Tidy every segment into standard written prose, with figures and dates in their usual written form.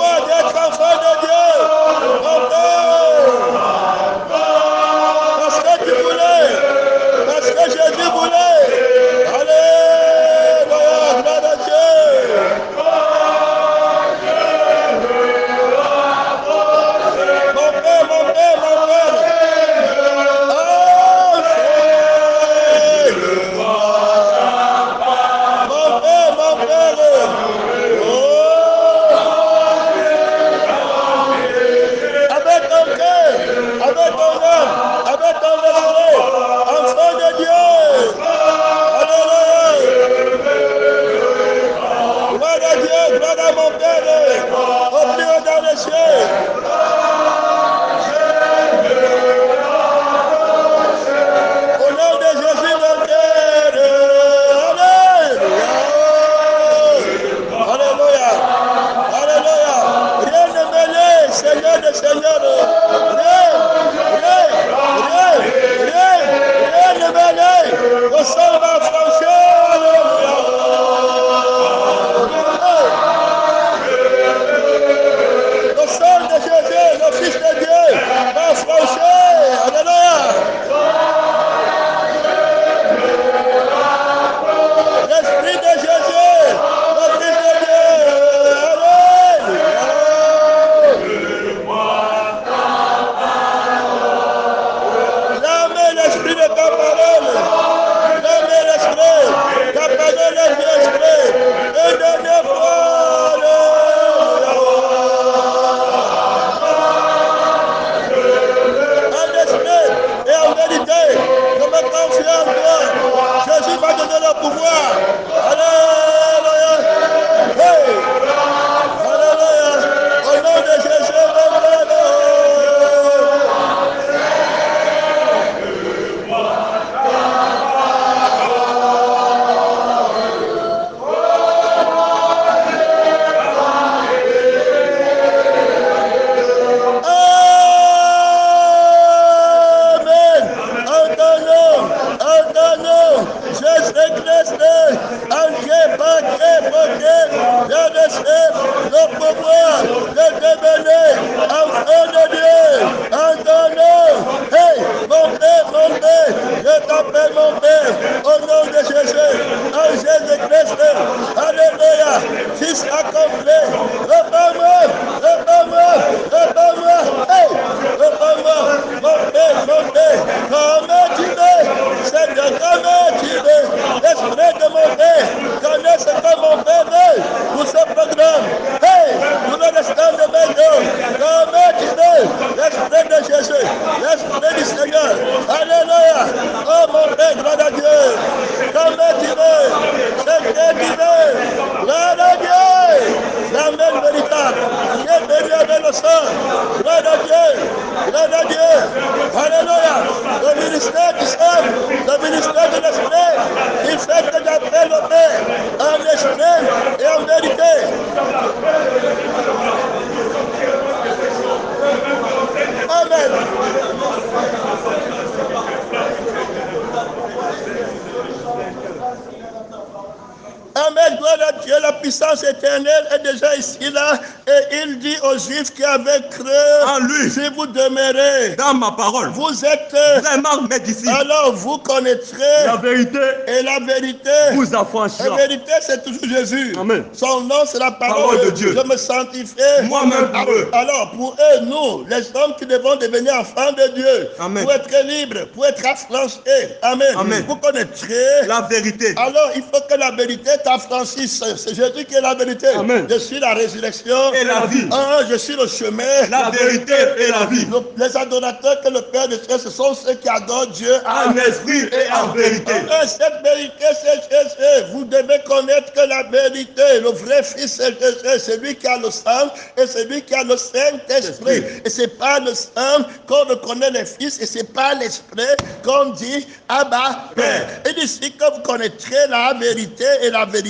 joie d'être enfant de Dieu. Mon Père. Parce que tu voulais. Parce que Jésus voulait. Alléluia, gloire à Dieu. Mon Père, mon Père, mon Père. Mon Père, mon Père. Avec ton cœur, avec ton âme, avec ton esprit, enfant de Dieu. Alléluia. Gloire à Dieu, gloire à mon Père. Au plus haut dans les cieux. Au nom de Jésus, mon Père. Alléluia. Alléluia. Alléluia. Rien ne mêlé, Seigneur de Seigneur. Rien ne mêlé. Au sang va franchir. Alléluia. Le sang de Jésus, le Fils de Dieu, va franchir. Alléluia. L'Esprit de Jésus, le Fils de Dieu. Alléluia. L'âme et l'esprit de ta parole. L'âme et l'esprit. Ta parole est l'esprit. Et dernière fois. En esprit et en vérité, je me confie en toi. Jésus m'a donné le pouvoir. Alléluia. Hey. Alléluia. Au nom de Jésus, mon Père. Le pouvoir de devenir enfant de Dieu en ton nom. Hey, mon Père, je t'appelle mon Père au nom de Jésus, en Jésus-Christ. Alléluia, Fils accompli. Repends-moi, hey, repends-moi, mon Père, comme tu veux, Seigneur, comme tu veux, l'esprit de mon Père, connais ce que mon Père veut pour ce programme. Hey, nous le restons de maison, comme tu veux, l'esprit de Jésus, l'esprit du Seigneur. Alléluia, oh mon Père, gloire à Dieu, comme tu veux, ce que tu veux, gloire à Dieu, l'amen véritable, qui est béni avec le sang, gloire à Dieu, alléluia, le ministère du sang, le ministère de l'esprit, il fait que j'appelle le Père en esprit et en vérité. Amen. Amen, gloire à Dieu, la puissance éternelle est déjà ici, là, et il dit aux Juifs qui avaient cru en lui, si vous demeurez dans ma parole, vous êtes vraiment mes disciples, alors vous connaîtrez la vérité, et la vérité vous affranchira. La vérité, c'est toujours Jésus. Amen. Son nom, c'est la parole de Dieu. Je me sanctifie moi-même pour eux. Alors, pour eux, nous, les hommes qui devons devenir enfants de Dieu, Amen, pour être libres, pour être affranchis. Amen. Amen. Vous connaîtrez la vérité. Alors, il faut que la vérité t'affranchisse. C'est Jésus qui est la vérité. Amen. Je suis la résurrection et la vie. Je suis le chemin, la vérité et la vie. Les adorateurs que le Père de Dieu, ce sont ceux qui adorent Dieu en esprit et en vérité. Cette vérité, c'est Jésus. Vous devez connaître que la vérité, le vrai Fils, c'est Jésus, celui qui a le sang et celui qui a le Saint-Esprit. Et c'est pas le sang qu'on reconnaît le Fils et c'est pas l'Esprit qu'on dit Abba Père. Et d'ici que vous connaîtrez la vérité et la vérité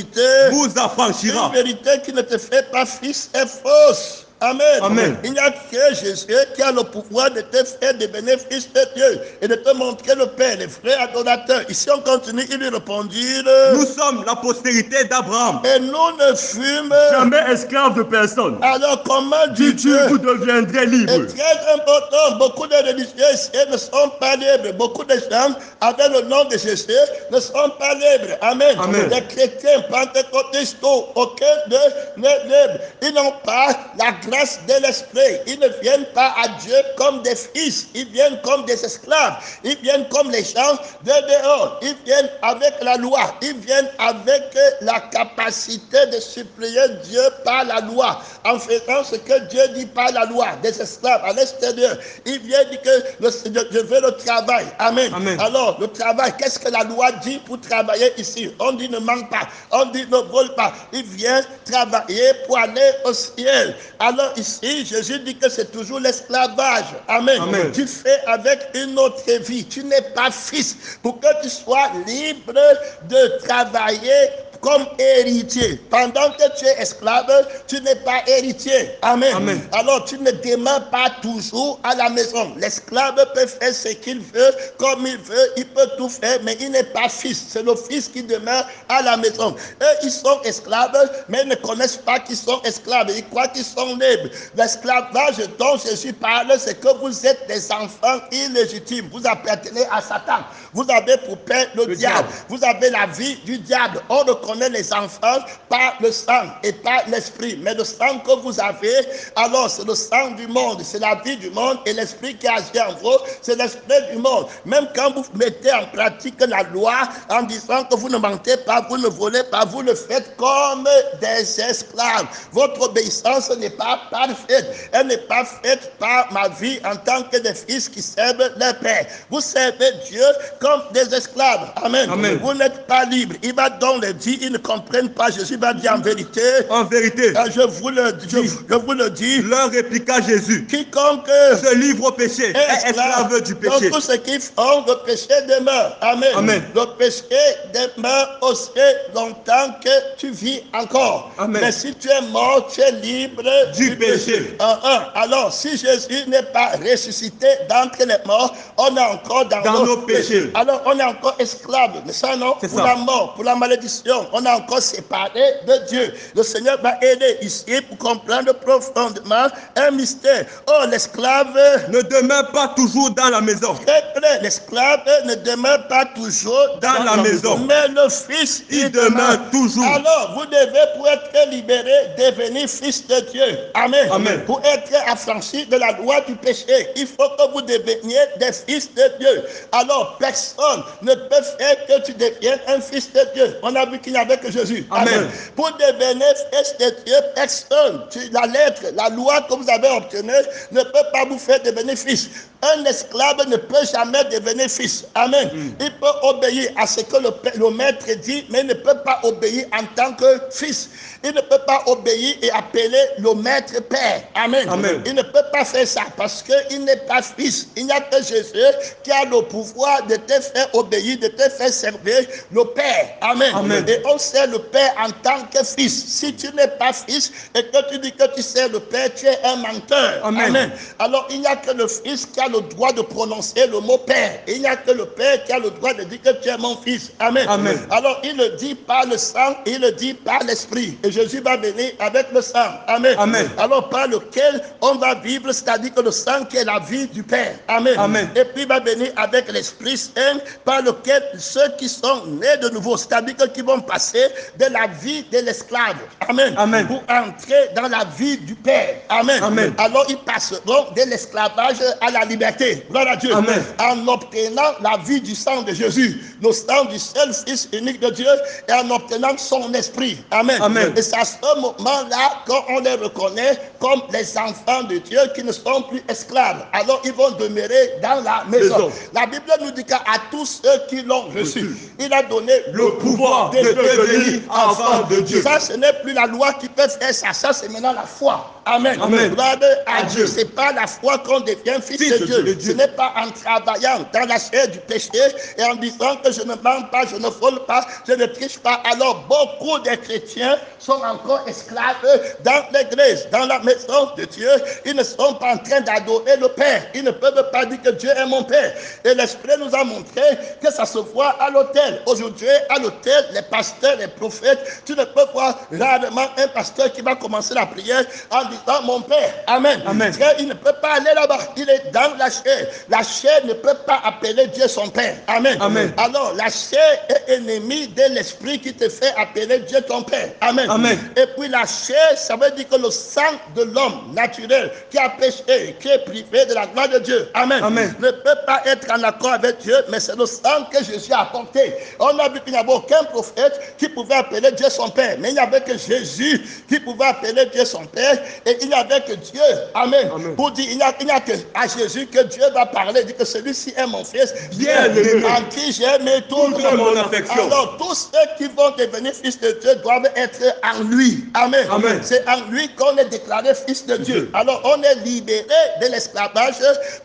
vous affranchira. Une vérité qui ne te fait pas fils est fausse. Amen. Amen. Il n'y a que Jésus qui a le pouvoir de te faire devenir fils de Dieu et de te montrer le Père, les frères adorateurs. Ici, on continue, il lui répondit. Nous sommes la postérité d'Abraham. Et nous ne fûmes Jamais esclaves de personne. Alors, comment Dis-tu, vous deviendrez libres. C'est très important. Beaucoup de religieux ici ne sont pas libres. Beaucoup de gens avec le nom de Jésus ne sont pas libres. Amen. Amen. Les chrétiens, pentecôtistes, aucun d'eux n'est libre. Ils n'ont pas la grâce de l'esprit. Ils ne viennent pas à Dieu comme des fils. Ils viennent comme des esclaves. Ils viennent comme les gens de dehors. Ils viennent avec la loi. Ils viennent avec la capacité de supplier Dieu par la loi. En faisant ce que Dieu dit par la loi, des esclaves à l'extérieur. Il vient dire que je veux le travail. Amen. Amen. Alors, le travail, qu'est-ce que la loi dit pour travailler ici? On dit ne manque pas. On dit ne vole pas. Il vient travailler pour aller au ciel. Alors ici, Jésus dit que c'est toujours l'esclavage. Amen. Amen. Tu fais avec une autre vie. Tu n'es pas fils. Pour que tu sois libre de travailler comme héritier. Pendant que tu es esclave, tu n'es pas héritier. Amen. Amen. Alors tu ne demeures pas toujours à la maison. L'esclave peut faire ce qu'il veut, comme il veut, il peut tout faire, mais il n'est pas fils. C'est le fils qui demeure à la maison. Eux, ils sont esclaves, mais ils ne connaissent pas qu'ils sont esclaves. Ils croient qu'ils sont libres. L'esclavage dont Jésus parle, c'est que vous êtes des enfants illégitimes. Vous appartenez à Satan. Vous avez pour père le diable. Vous avez la vie du diable. On reconnaît les enfants par le sang et par l'esprit. Mais le sang que vous avez, alors c'est le sang du monde, c'est la vie du monde, et l'esprit qui agit en vous, c'est l'esprit du monde. Même quand vous mettez en pratique la loi en disant que vous ne mentez pas, vous ne volez pas, vous le faites comme des esclaves. Votre obéissance n'est pas parfaite. Elle n'est pas faite par ma vie en tant que des fils qui servent leur Père. Vous servez Dieu comme des esclaves. Amen. Amen. Vous n'êtes pas libres. Il va donc le dire, ils ne comprennent pas. Jésus va dire en vérité. En vérité, Je vous le dis. leur répliqua Jésus. Quiconque Se livre au péché est esclave du donc péché. tout ce qu'ils font, le péché demeure. Amen. Amen. Le péché demeure aussi longtemps que tu vis encore. Amen. Mais si tu es mort, tu es libre Du péché. Alors, si Jésus n'est pas ressuscité d'entre les morts, on est encore dans nos péchés. Alors, on est encore esclave. Mais ça, non? C'est Pour ça. la mort, pour la malédiction, on est encore séparé de Dieu. Le Seigneur va aider ici pour comprendre profondément un mystère. Oh, l'esclave Ne demeure pas toujours dans la maison. très près. L'esclave ne demeure pas toujours Dans la maison. Mais le Fils, Il demeure toujours. Alors, vous devez, pour être libéré, devenir fils de Dieu. Amen. Amen. Pour être affranchi de la loi du péché, il faut que vous deveniez des fils de Dieu. Alors, personne ne peut faire que tu deviennes un fils de Dieu. On a vu qu'il n'y avait que Jésus. Amen. Pour devenir fils de Dieu, personne, la lettre, la loi que vous avez obtenue ne peut pas vous faire devenir fils. Un esclave ne peut jamais devenir fils. Amen. Il peut obéir à ce que le maître dit, mais il ne peut pas obéir en tant que fils. Il ne peut pas obéir et appeler le maître père. Amen. Amen. Il ne peut pas faire ça parce qu'il n'est pas fils. Il n'y a que Jésus qui a le pouvoir de te faire obéir, de te faire servir le Père. Amen. Amen. Et on sert le Père en tant que fils. Si tu n'es pas fils et que tu dis que tu sers le Père, tu es un menteur. Amen. Amen. Alors il n'y a que le fils qui a le droit de prononcer le mot Père. Et il n'y a que le Père qui a le droit de dire que tu es mon fils. Amen. Amen. Alors il le dit par le sang, il le dit par l'esprit. Et Jésus va venir avec le sang. Amen. Amen. Alors par lequel on va vivre, c'est-à-dire que le sang qui est la vie du Père. Amen. Amen. Et puis il va venir avec l'Esprit Saint par lequel ceux qui sont nés de nouveau, c'est-à-dire que qui vont passer de la vie de l'esclave. Amen. Amen. Pour entrer dans la vie du Père. Amen. Amen. Alors ils passeront de l'esclavage à la liberté. Gloire à Dieu. Amen. En obtenant la vie du sang de Jésus, le sang du seul Fils unique de Dieu, et en obtenant son esprit. Amen. Amen. Et c'est à ce moment-là qu'on les reconnaît comme les enfants de Dieu qui ne sont plus esclaves. Alors ils vont demeurer dans la maison. La Bible nous dit qu'à tous ceux qui l'ont reçu, il a donné le pouvoir de devenir enfant de Dieu. Ça, ce n'est plus la loi qui peut faire ça. Ça, c'est maintenant la foi. Amen. Amen. Gloire à Dieu. Ce n'est pas la foi qu'on devient fils de Dieu. Ce n'est pas en travaillant dans la chair du péché et en disant que je ne mens pas, je ne vole pas, je ne triche pas. Alors, beaucoup de chrétiens sont encore esclaves dans l'église, dans la maison de Dieu. Ils ne sont pas en train d'adorer le Père. Ils ne peuvent pas dire que Dieu est mon Père. Et l'Esprit nous a montré que ça se voit à l'autel. Aujourd'hui, à l'autel, les pasteurs, les prophètes, tu ne peux voir rarement un pasteur qui va commencer la prière en disant mon Père. Amen. Amen. Frère, il ne peut pas aller là-bas. Il est dans la chair. La chair ne peut pas appeler Dieu son Père. Amen. Amen. Alors, la chair est ennemie de l'esprit qui te fait appeler Dieu ton Père. Amen. Amen. Et puis la chair, ça veut dire que le sang de l'homme naturel qui a péché, qui est privé de la gloire de Dieu. Amen. Amen. Ne peut pas être en accord avec Dieu, mais c'est le sang que Jésus a apporté. On a vu qu'il n'y avait aucun prophète qui pouvait appeler Dieu son Père, mais il n'y avait que Jésus qui pouvait appeler Dieu son Père, et il n'y avait que Dieu. Amen. Amen. Pour dire, il n'y a que à Jésus que Dieu va parler, il dit que celui-ci est mon fils, Bien aimé, en qui j'ai mis toute mon affection. Alors tous ceux qui vont devenir fils de Dieu doivent être en lui. Amen. Amen. C'est en lui qu'on est déclaré fils de Dieu. Alors on est libéré de l'esclavage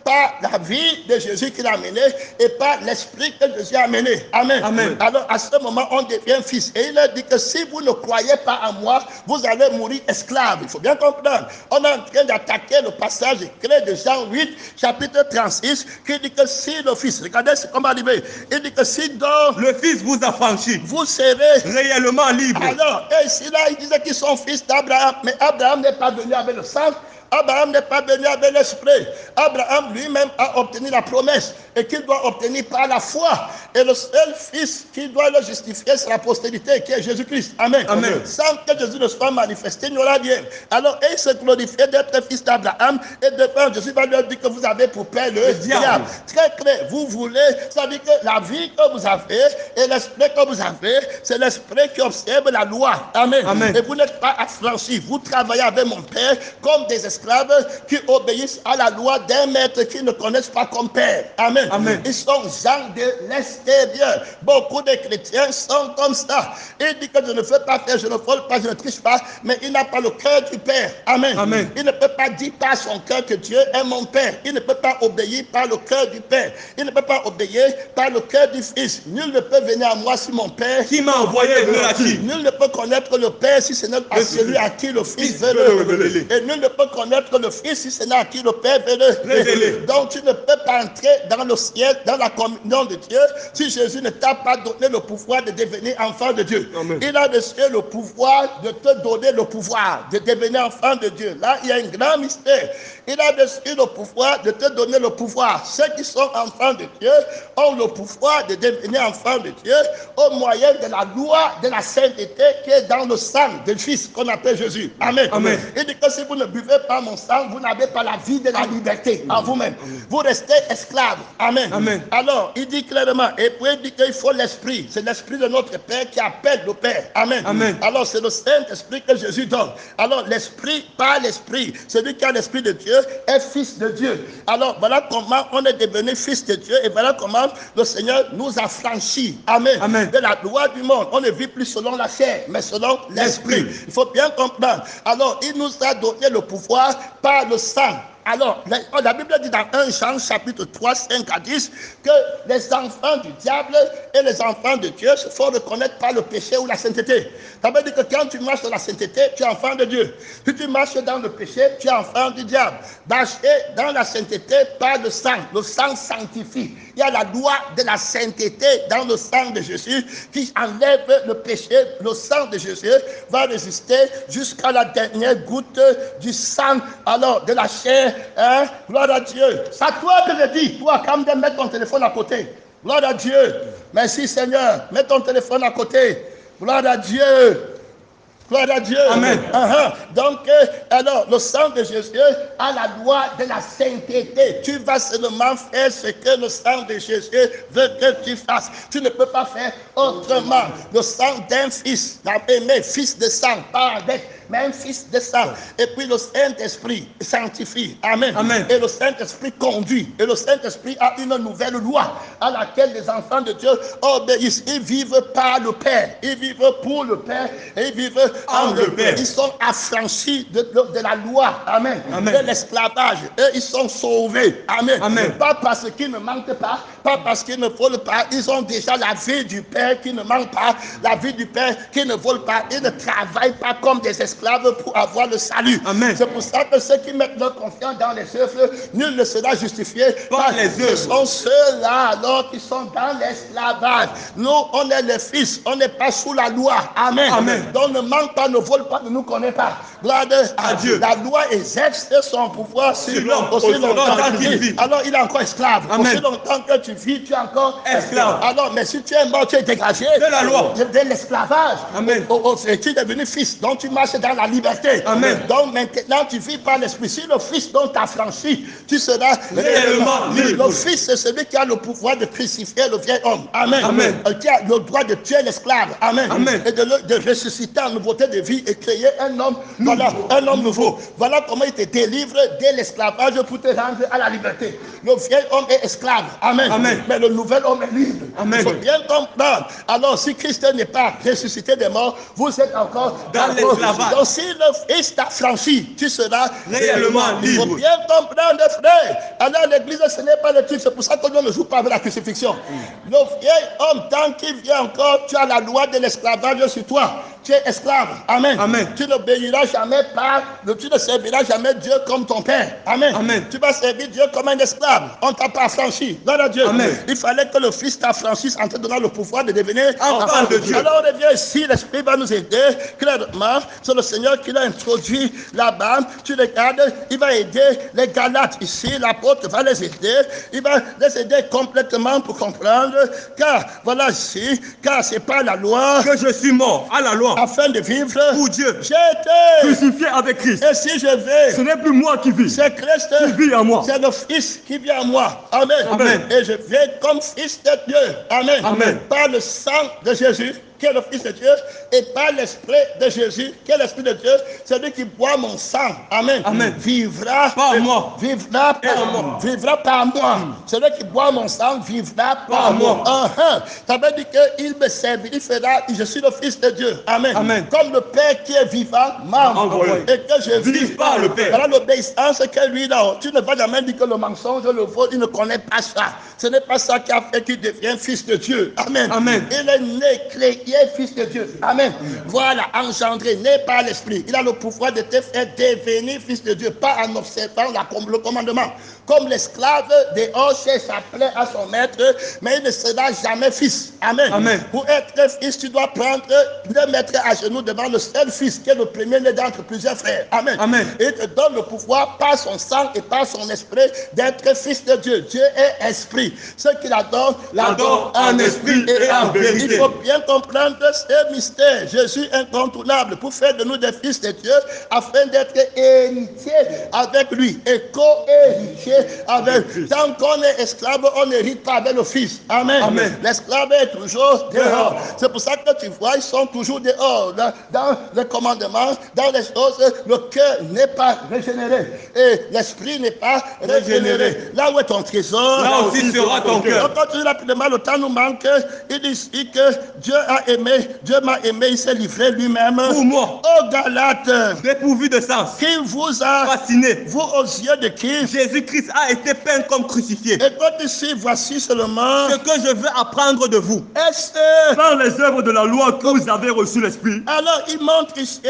par la vie de Jésus qu'il a amené et par l'esprit que Jésus a amené. Amen. Amen. Alors à ce moment on devient fils. Et il a dit que si vous ne croyez pas en moi, vous allez mourir esclave. Il faut bien comprendre. On est en train d'attaquer le passage clé de Jean 8, chapitre 36, qui dit que si le fils, regardez ce qu'on va arriver, il dit que si donc Le Fils vous a franchi, vous serez réellement libre. alors, et ici là, il disait qu'ils sont fils d'Abraham, mais Abraham n'est pas venu avec le sang, Abraham n'est pas venu avec l'esprit. Abraham lui-même a obtenu la promesse et qu'il doit obtenir par la foi. Et le seul fils qui doit le justifier, c'est la postérité qui est Jésus-Christ. Amen. Amen. Sans que Jésus ne soit manifesté, il n'y aura rien. Alors, il se glorifie d'être fils d'Abraham et devant Jésus va lui dire que vous avez pour père le diable. Très clair. Vous voulez, ça veut dire que la vie que vous avez et l'esprit que vous avez, c'est l'esprit qui observe la loi. Amen. Amen. Et vous n'êtes pas affranchis. Vous travaillez avec mon Père comme des esclaves qui obéissent à la loi d'un maître qu'ils ne connaissent pas comme Père. Amen. Amen. Ils sont gens de l'extérieur. Beaucoup de chrétiens sont comme ça. Il dit que je ne veux pas faire, je ne vole pas, je ne triche pas, mais il n'a pas le cœur du Père. Amen. Amen. Il ne peut pas dire par son cœur que Dieu est mon Père. Il ne peut pas obéir par le cœur du Père. Il ne peut pas obéir par le cœur du Fils. Nul ne peut venir à moi si mon Père Qui m'a envoyé me l'a dit. Nul ne peut connaître le Père si ce n'est à celui à qui le Fils veut le révéler. Et nul ne peut connaître le Fils si ce n'est à qui le Père veut le révéler. Donc tu ne peux pas entrer dans le ciel, dans la communion de Dieu, si Jésus ne t'a pas donné le pouvoir de devenir enfant de Dieu. Amen. Il a reçu le pouvoir de te donner le pouvoir de devenir enfant de Dieu. Là, il y a un grand mystère. Il a reçu le pouvoir de te donner le pouvoir. Ceux qui sont enfants de Dieu ont le pouvoir de devenir enfants de Dieu au moyen de la loi de la sainteté qui est dans le sang du Fils qu'on appelle Jésus. Amen. Amen. Il dit que si vous ne buvez pas mon sang, vous n'avez pas la vie de la liberté en vous-même. Vous restez esclaves. Amen. Amen. Alors, il dit clairement, et puis il dit qu'il faut l'esprit. C'est l'esprit de notre Père qui appelle le Père. Amen. Amen. Alors, c'est le Saint-Esprit que Jésus donne. Alors, l'esprit, par l'esprit, celui qui a l'esprit de Dieu est fils de Dieu. Alors, voilà comment on est devenu fils de Dieu et voilà comment le Seigneur nous a franchis. Amen. Amen. De la loi du monde. On ne vit plus selon la chair, mais selon l'esprit. Il faut bien comprendre. Alors, il nous a donné le pouvoir par le sang. Alors, la Bible dit dans 1 Jean chapitre 3, 5 à 10 que les enfants du diable et les enfants de Dieu se font reconnaître par le péché ou la sainteté. Ça veut dire que quand tu marches dans la sainteté, tu es enfant de Dieu. Si tu marches dans le péché, tu es enfant du diable. Marcher dans la sainteté par le sang sanctifie. Il y a la loi de la sainteté dans le sang de Jésus qui enlève le péché. Le sang de Jésus va résister jusqu'à la dernière goutte du sang, alors de la chair. Hein? Gloire à Dieu. C'est à toi que je dis. Toi, quand même, mets ton téléphone à côté. Gloire à Dieu. Merci Seigneur. Mets ton téléphone à côté. Gloire à Dieu. Gloire à Dieu. Amen. Donc, alors, le sang de Jésus a la loi de la sainteté. Tu vas seulement faire ce que le sang de Jésus veut que tu fasses. Tu ne peux pas faire autrement. Le sang d'un fils, aimé, fils de sang, pas avec mais un fils descend. Et puis le Saint-Esprit sanctifie. Amen. Amen. Et le Saint-Esprit conduit. Et le Saint-Esprit a une nouvelle loi à laquelle les enfants de Dieu obéissent. Ils vivent par le Père. Ils vivent pour le Père. Et ils vivent en le Père. Ils sont affranchis de la loi. Amen. Amen. De l'esclavage. Et ils sont sauvés. Amen. Amen. Pas parce qu'ils ne manquent pas. Pas parce qu'ils ne volent pas. Ils ont déjà la vie du Père qui ne manque pas. La vie du Père qui ne vole pas. Ils ne travaillent pas comme des esclaves pour avoir le salut. Amen. C'est pour ça que ceux qui mettent leur confiance dans les œuvres, nul ne sera justifié par les œuvres. Ce sont ceux-là alors qui sont dans l'esclavage. Nous, on est les fils. On n'est pas sous la loi. Amen. Amen. Donc ne manque pas, ne vole pas, ne nous connaît pas. Gloire à Dieu. La loi exerce son pouvoir sur l'homme aussi longtemps qu'il vit. Alors il est encore esclave. Amen. Aussi longtemps que tu vis, tu es encore esclave. Alors, mais si tu es mort, tu es dégagé de la loi, de l'esclavage. Amen. Tu es devenu fils, donc tu marches dans la liberté. Amen. Donc maintenant tu vis par l'esprit. Si le fils dont tu as franchi, tu seras réellement libre. Le fils, c'est celui qui a le pouvoir de crucifier le vieil homme. Amen. Amen. Qui a le droit de tuer l'esclave. Amen. Amen. Et de ressusciter en nouveauté de vie et créer un homme. Voilà, un homme nouveau. Voilà comment il te délivre de l'esclavage pour te rendre à la liberté. Le vieil homme est esclave. Amen. Amen. Mais le nouvel homme est libre. Amen. Il faut bien comprendre. Alors, si Christ n'est pas ressuscité des morts, vous êtes encore dans l'esclavage. Donc, si le Fils t'a franchi, tu seras réellement libre. Il faut bien comprendre, frère. Alors, l'église, ce n'est pas le truc. C'est pour ça que nous ne jouons pas avec la crucifixion. Le vieil homme, tant qu'il vient encore, tu as la loi de l'esclavage sur toi. Tu es esclave. Amen. Amen. Tu n'obéiras jamais tu ne serviras jamais Dieu comme ton Père. Amen. Amen. Tu vas servir Dieu comme un esclave. On ne t'a pas affranchi. Gloire à Dieu. Amen. Il fallait que le Fils t'affranchisse en te donnant le pouvoir de devenir enfant de Dieu. Alors on revient ici, l'Esprit va nous aider clairement. C'est le Seigneur qui l'a introduit là-bas. Tu regardes, il va aider les Galates ici. L'apôtre va les aider. Il va les aider complètement pour comprendre. Car, voilà ici, car c'est pas la loi que je suis mort à la loi afin de vivre pour Dieu. J'ai été crucifié avec Christ. Et si je vais, ce n'est plus moi qui vis. C'est Christ qui vit en moi. C'est le Fils qui vit en moi. Amen. Amen. Et je vais comme fils de Dieu. Amen. Amen. Par le sang de Jésus, qui est le Fils de Dieu, et par l'Esprit de Jésus, qui est l'Esprit de Dieu, celui qui boit mon sang, amen, amen. Vivra par moi. Vivra par moi. Celui qui boit mon sang vivra par moi. Ça veut dire qu'il me servira, il fera, je suis le Fils de Dieu. Amen. Amen. Comme le Père qui est vivant m'a envoyé. Et que je vive par le Père. Voilà l'obéissance que lui là. Tu ne vas jamais dire que le mensonge, le vol, il ne connaît pas ça. Ce n'est pas ça qui a fait qu'il devient Fils de Dieu. Amen. Amen. Il est né, créé, Fils de Dieu. Amen. Voilà, engendré, né par l'Esprit. Il a le pouvoir de te faire devenir Fils de Dieu, pas en observant le commandement. Comme l'esclave dehors cherche sa plaie à son maître, mais il ne sera jamais fils. Amen. Amen. Pour être fils, tu dois le mettre à genoux devant le seul fils, qui est le premier-né d'entre plusieurs frères. Amen. Amen. Et il te donne le pouvoir par son sang et par son esprit d'être fils de Dieu. Dieu est esprit. Ceux qui l'adorent en esprit et en vérité. Il faut bien comprendre ce mystère. Jésus incontournable pour faire de nous des fils de Dieu afin d'être héritiers avec lui et co-héritiers avec lui. Tant qu'on est esclave, on n'hérite pas avec le fils. Amen. Amen. L'esclave est toujours dehors. C'est pour ça que tu vois, ils sont toujours dehors. Dans le commandement, dans les choses, le cœur n'est pas régénéré. Et l'esprit n'est pas régénéré. Là où est ton trésor, là aussi sera ton cœur. Quand tu dis rapidement, le temps nous manque. Il dit ici que Dieu a aimé, Dieu m'a aimé, il s'est livré lui-même. Pour moi. Ô Galates, dépourvu de sens. Qui vous a fasciné. Vous aux yeux de qui? Jésus-Christ a été peint comme crucifié. Et quand ici, voici seulement ce que je veux apprendre de vous. Est-ce par les œuvres de la loi que vous avez reçu l'Esprit? Alors, il montre ici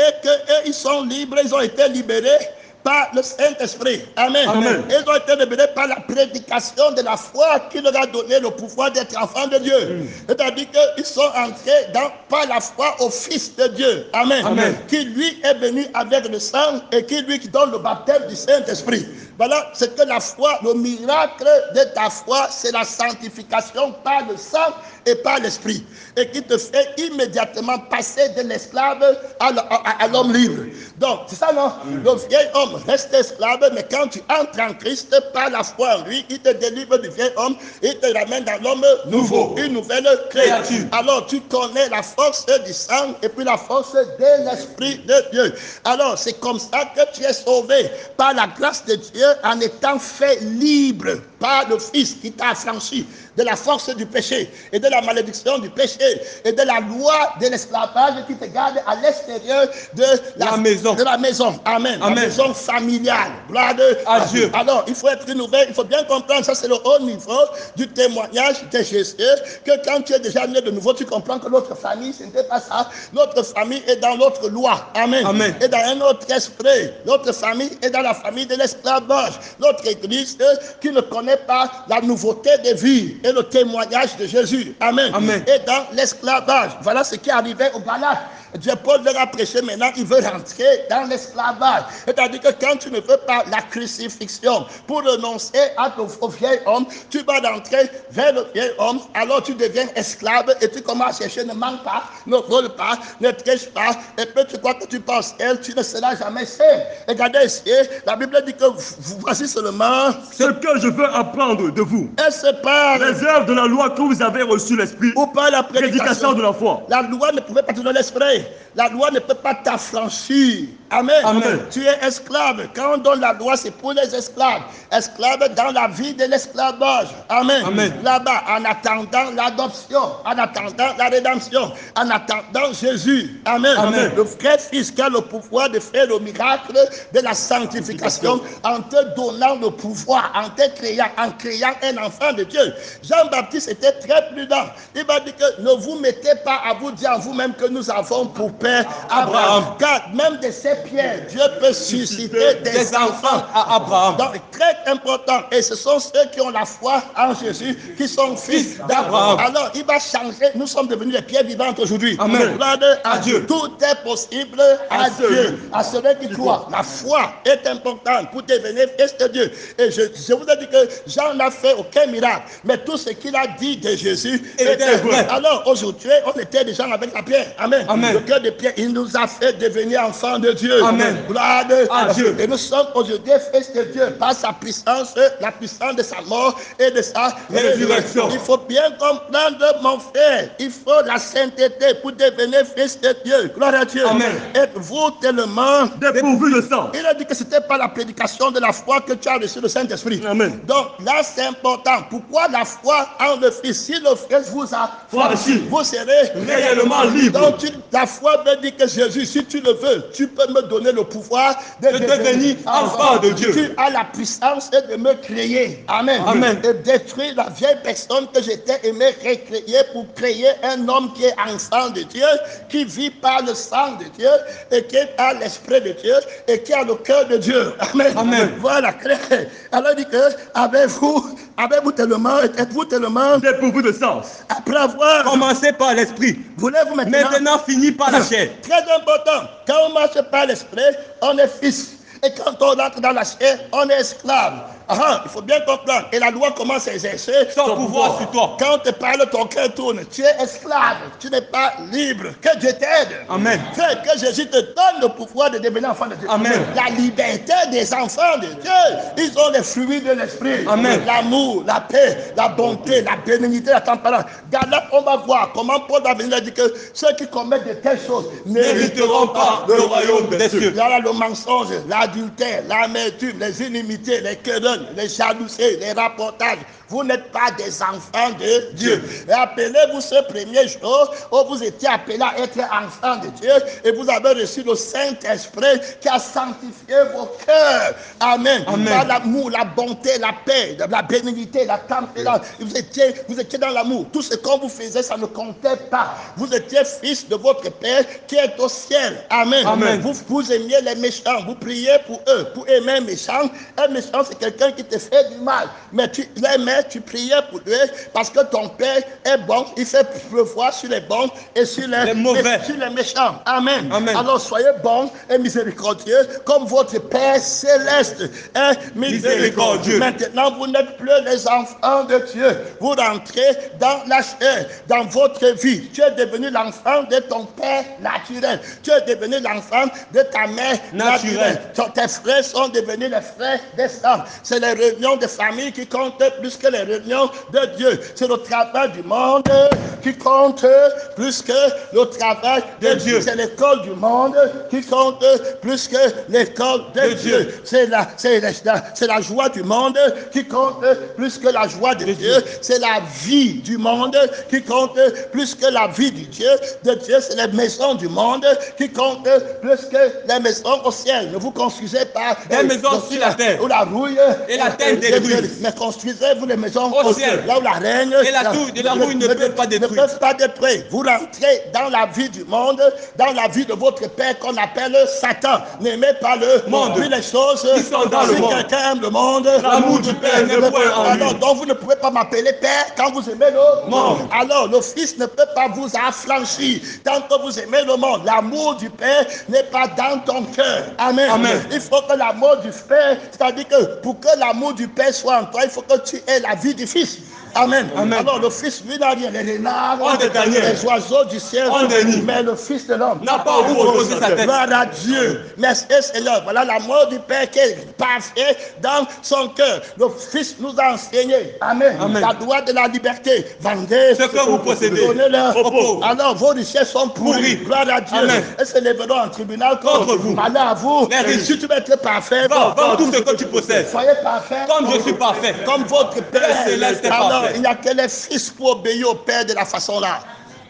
qu'ils sont libres, ils ont été libérés par le Saint-Esprit. Amen. Amen. Ils ont été libérés par la prédication de la foi qui leur a donné le pouvoir d'être enfants de Dieu. C'est-à-dire qu'ils sont entrés par la foi au Fils de Dieu. Amen. Amen. Qui lui est venu avec le sang et qui lui donne le baptême du Saint-Esprit. Voilà, c'est que la foi, le miracle de ta foi, c'est la sanctification par le sang et par l'esprit. Et qui te fait immédiatement passer de l'esclave à l'homme libre. Donc, c'est ça, non? Le vieil homme restes esclave, mais quand tu entres en Christ, par la foi en lui, il te délivre du vieil homme, il te ramène dans l'homme nouveau, une nouvelle créature. Alors tu connais la force du sang et puis la force de l'Esprit de Dieu. Alors c'est comme ça que tu es sauvé par la grâce de Dieu en étant fait libre par le Fils qui t'a affranchi de la force du péché et de la malédiction du péché et de la loi de l'esclavage qui te garde à l'extérieur de la maison. Amen. La maison familiale. Gloire à Dieu. Alors, il faut être nouvelle, il faut bien comprendre, ça c'est le haut niveau du témoignage de Jésus, que quand tu es déjà né de nouveau, tu comprends que notre famille, ce n'était pas ça. Notre famille est dans l'autre loi. Amen. Et dans un autre esprit. Notre famille est dans la famille de l'esclavage. Notre église qui ne connaît pas la nouveauté de vie et le témoignage de Jésus. Amen. Et dans l'esclavage. Voilà ce qui arrivait au Galates. Dieu Paul leur a prêché, maintenant il veut rentrer dans l'esclavage. C'est-à-dire que quand tu ne veux pas la crucifixion pour renoncer au vieil homme, tu vas rentrer vers le vieil homme, alors tu deviens esclave et tu commences à chercher, ne manque pas, ne vole pas, ne triche pas, et puis tu crois que tu penses elle, tu ne seras jamais saint. Regardez ici, la Bible dit que voici seulement ce que je veux apprendre de vous. Est-ce par les œuvres de la loi que vous avez reçu l'esprit ou par la prédication de la foi. La loi ne pouvait pas te donner l'esprit. La loi ne peut pas t'affranchir. Amen. Tu es esclave. Quand on donne la loi, c'est pour les esclaves. Esclaves dans la vie de l'esclavage. Amen. Là-bas, en attendant l'adoption, en attendant la rédemption, en attendant Jésus. Amen. Le vrai Fils qui a le pouvoir de faire le miracle de la sanctification en te donnant le pouvoir, en créant un enfant de Dieu. Jean-Baptiste était très prudent. Il va dire que ne vous mettez pas à vous dire en vous-même que nous avons pour père Abraham. Car même de ces pierres, Dieu peut susciter des enfants à Abraham. Donc, très important. Et ce sont ceux qui ont la foi en Jésus qui sont fils d'Abraham. Alors, il va changer. Nous sommes devenus les pierres vivantes aujourd'hui. Gloire à Dieu. Tout est possible à Dieu, à celui qui croit. La foi est importante pour devenir fils de Dieu. Et je vous ai dit que Jean n'a fait aucun miracle. Mais tout ce qu'il a dit de Jésus était vrai. Alors, aujourd'hui, on était déjà avec la pierre. Amen. Le cœur de pierre, il nous a fait devenir enfants de Dieu. Gloire à Dieu. Et nous sommes aujourd'hui fils de Dieu par sa puissance, la puissance de sa mort et de sa résurrection. Il faut bien comprendre, mon frère, il faut la sainteté pour devenir fils de Dieu. Gloire à Dieu. Êtes-vous tellement dépourvu de sang? Il a dit que ce n'était pas la prédication de la foi que tu as reçu le Saint-Esprit. Donc là, c'est important. Pourquoi la foi en le Fils? Si le Fils vous a franchi, vous serez réellement libre. Donc la foi veut dire que Jésus, si tu le veux, tu peux me donner le pouvoir de devenir enfant de Dieu. Tu as la puissance de me créer. Amen. Et détruire la vieille personne que j'étais et me recréer pour créer un homme qui est enfant de Dieu, qui vit par le sang de Dieu et qui a l'esprit de Dieu et qui a le cœur de Dieu. Amen. Voilà. Alors il dit que avez-vous tellement, êtes-vous tellement dépourvu de sens? Après avoir commencé par l'esprit, voulez-vous maintenant fini par la chair. Très important. Quand on marche par l'esprit, on est fils. Et quand on entre dans la chair, on est esclave. Il faut bien comprendre. Et la loi commence à exercer son pouvoir sur toi. Quand on te parle, ton cœur tourne. Tu es esclave. Tu n'es pas libre. Que Dieu t'aide. Amen. Que Jésus te donne le pouvoir de devenir enfant de Dieu. Amen. La liberté des enfants de Dieu. Ils ont les fruits de l'esprit. Amen. L'amour, la paix, la bonté, la bénignité, la tempérance. Là, on va voir comment Paul va venir dire que ceux qui commettent de telles choses n'hériteront pas le royaume des cieux. Là, le mensonge, l'adultère, l'amertume, les inimitiés, les querelles, les jalousies, les rapportages. Vous n'êtes pas des enfants de Dieu. Et appelez-vous ce premier jour où vous étiez appelés à être enfants de Dieu et vous avez reçu le Saint-Esprit qui a sanctifié vos cœurs. Amen. Par l'amour, la bonté, la paix, la bénignité, la tempérance. Vous étiez dans l'amour. Tout ce qu'on vous faisait, ça ne comptait pas. Vous étiez fils de votre Père qui est au ciel. Amen. Vous aimiez les méchants. Vous priez pour eux. Pour aimer un méchant, c'est quelqu'un quelqu'un qui te fait du mal, mais tu l'aimais, tu priais pour lui, parce que ton Père est bon, il fait pleuvoir sur les bons et sur les mauvais, sur les méchants. Amen. Amen. Alors soyez bons et miséricordieux, comme votre Père céleste est miséricordieux. Maintenant, vous n'êtes plus les enfants de Dieu. Vous rentrez dans la chair, dans votre vie. Tu es devenu l'enfant de ton Père naturel. Tu es devenu l'enfant de ta mère naturelle. Tes frères sont devenus les frères des sangs. C'est les réunions de famille qui comptent plus que les réunions de Dieu. C'est le travail du monde qui compte plus que le travail de Dieu. C'est l'école du monde qui compte plus que l'école de Dieu. C'est la joie du monde qui compte plus que la joie de Dieu. C'est la vie du monde qui compte plus que la vie du Dieu. De Dieu, c'est les maisons du monde qui comptent plus que les maisons au ciel. Ne vous construisez pas des maisons sur la terre où la rouille et la terre détruit. Mais construisez-vous les maisons au ciel, là où la reine et la rouille ne peut pas détruire. Vous rentrez dans la vie du monde, dans la vie de votre Père qu'on appelle Satan. N'aimez pas le monde, puis les choses qui sont dans le monde. Quelqu'un aime le monde, l'amour du Père n'est point en lui. Alors, donc vous ne pouvez pas m'appeler Père quand vous aimez le monde. Alors le Fils ne peut pas vous affranchir tant que vous aimez le monde. L'amour du Père n'est pas dans ton cœur. Amen. Amen. Il faut que l'amour du Père, c'est-à-dire que pour que l'amour du Père soit en toi, il faut que tu aies la vie du Fils. Amen. Amen. Alors le Fils, lui, n'a rien. Les renards, les oiseaux du ciel, mais le Fils de l'homme n'a pas opposé sa tête. Gloire à Dieu. Merci Seigneur. Voilà l'amour du Père qui est parfait dans son cœur. Le Fils nous a enseigné. Amen. Amen. La loi de la liberté. Vendez ce que vous possédez. Donnez-leur aux pauvres. Alors vos richesses sont pourries. Gloire à Dieu. Amen. Et se lèveront en tribunal contre vous. Malheur à vous. Les riches. Si tu veux être parfait, vends tout ce que tu possèdes. Soyez parfait. Comme je suis parfait. Comme votre Père céleste est alors, parfait. il n'y a que les fils pour obéir au Père de la façon-là.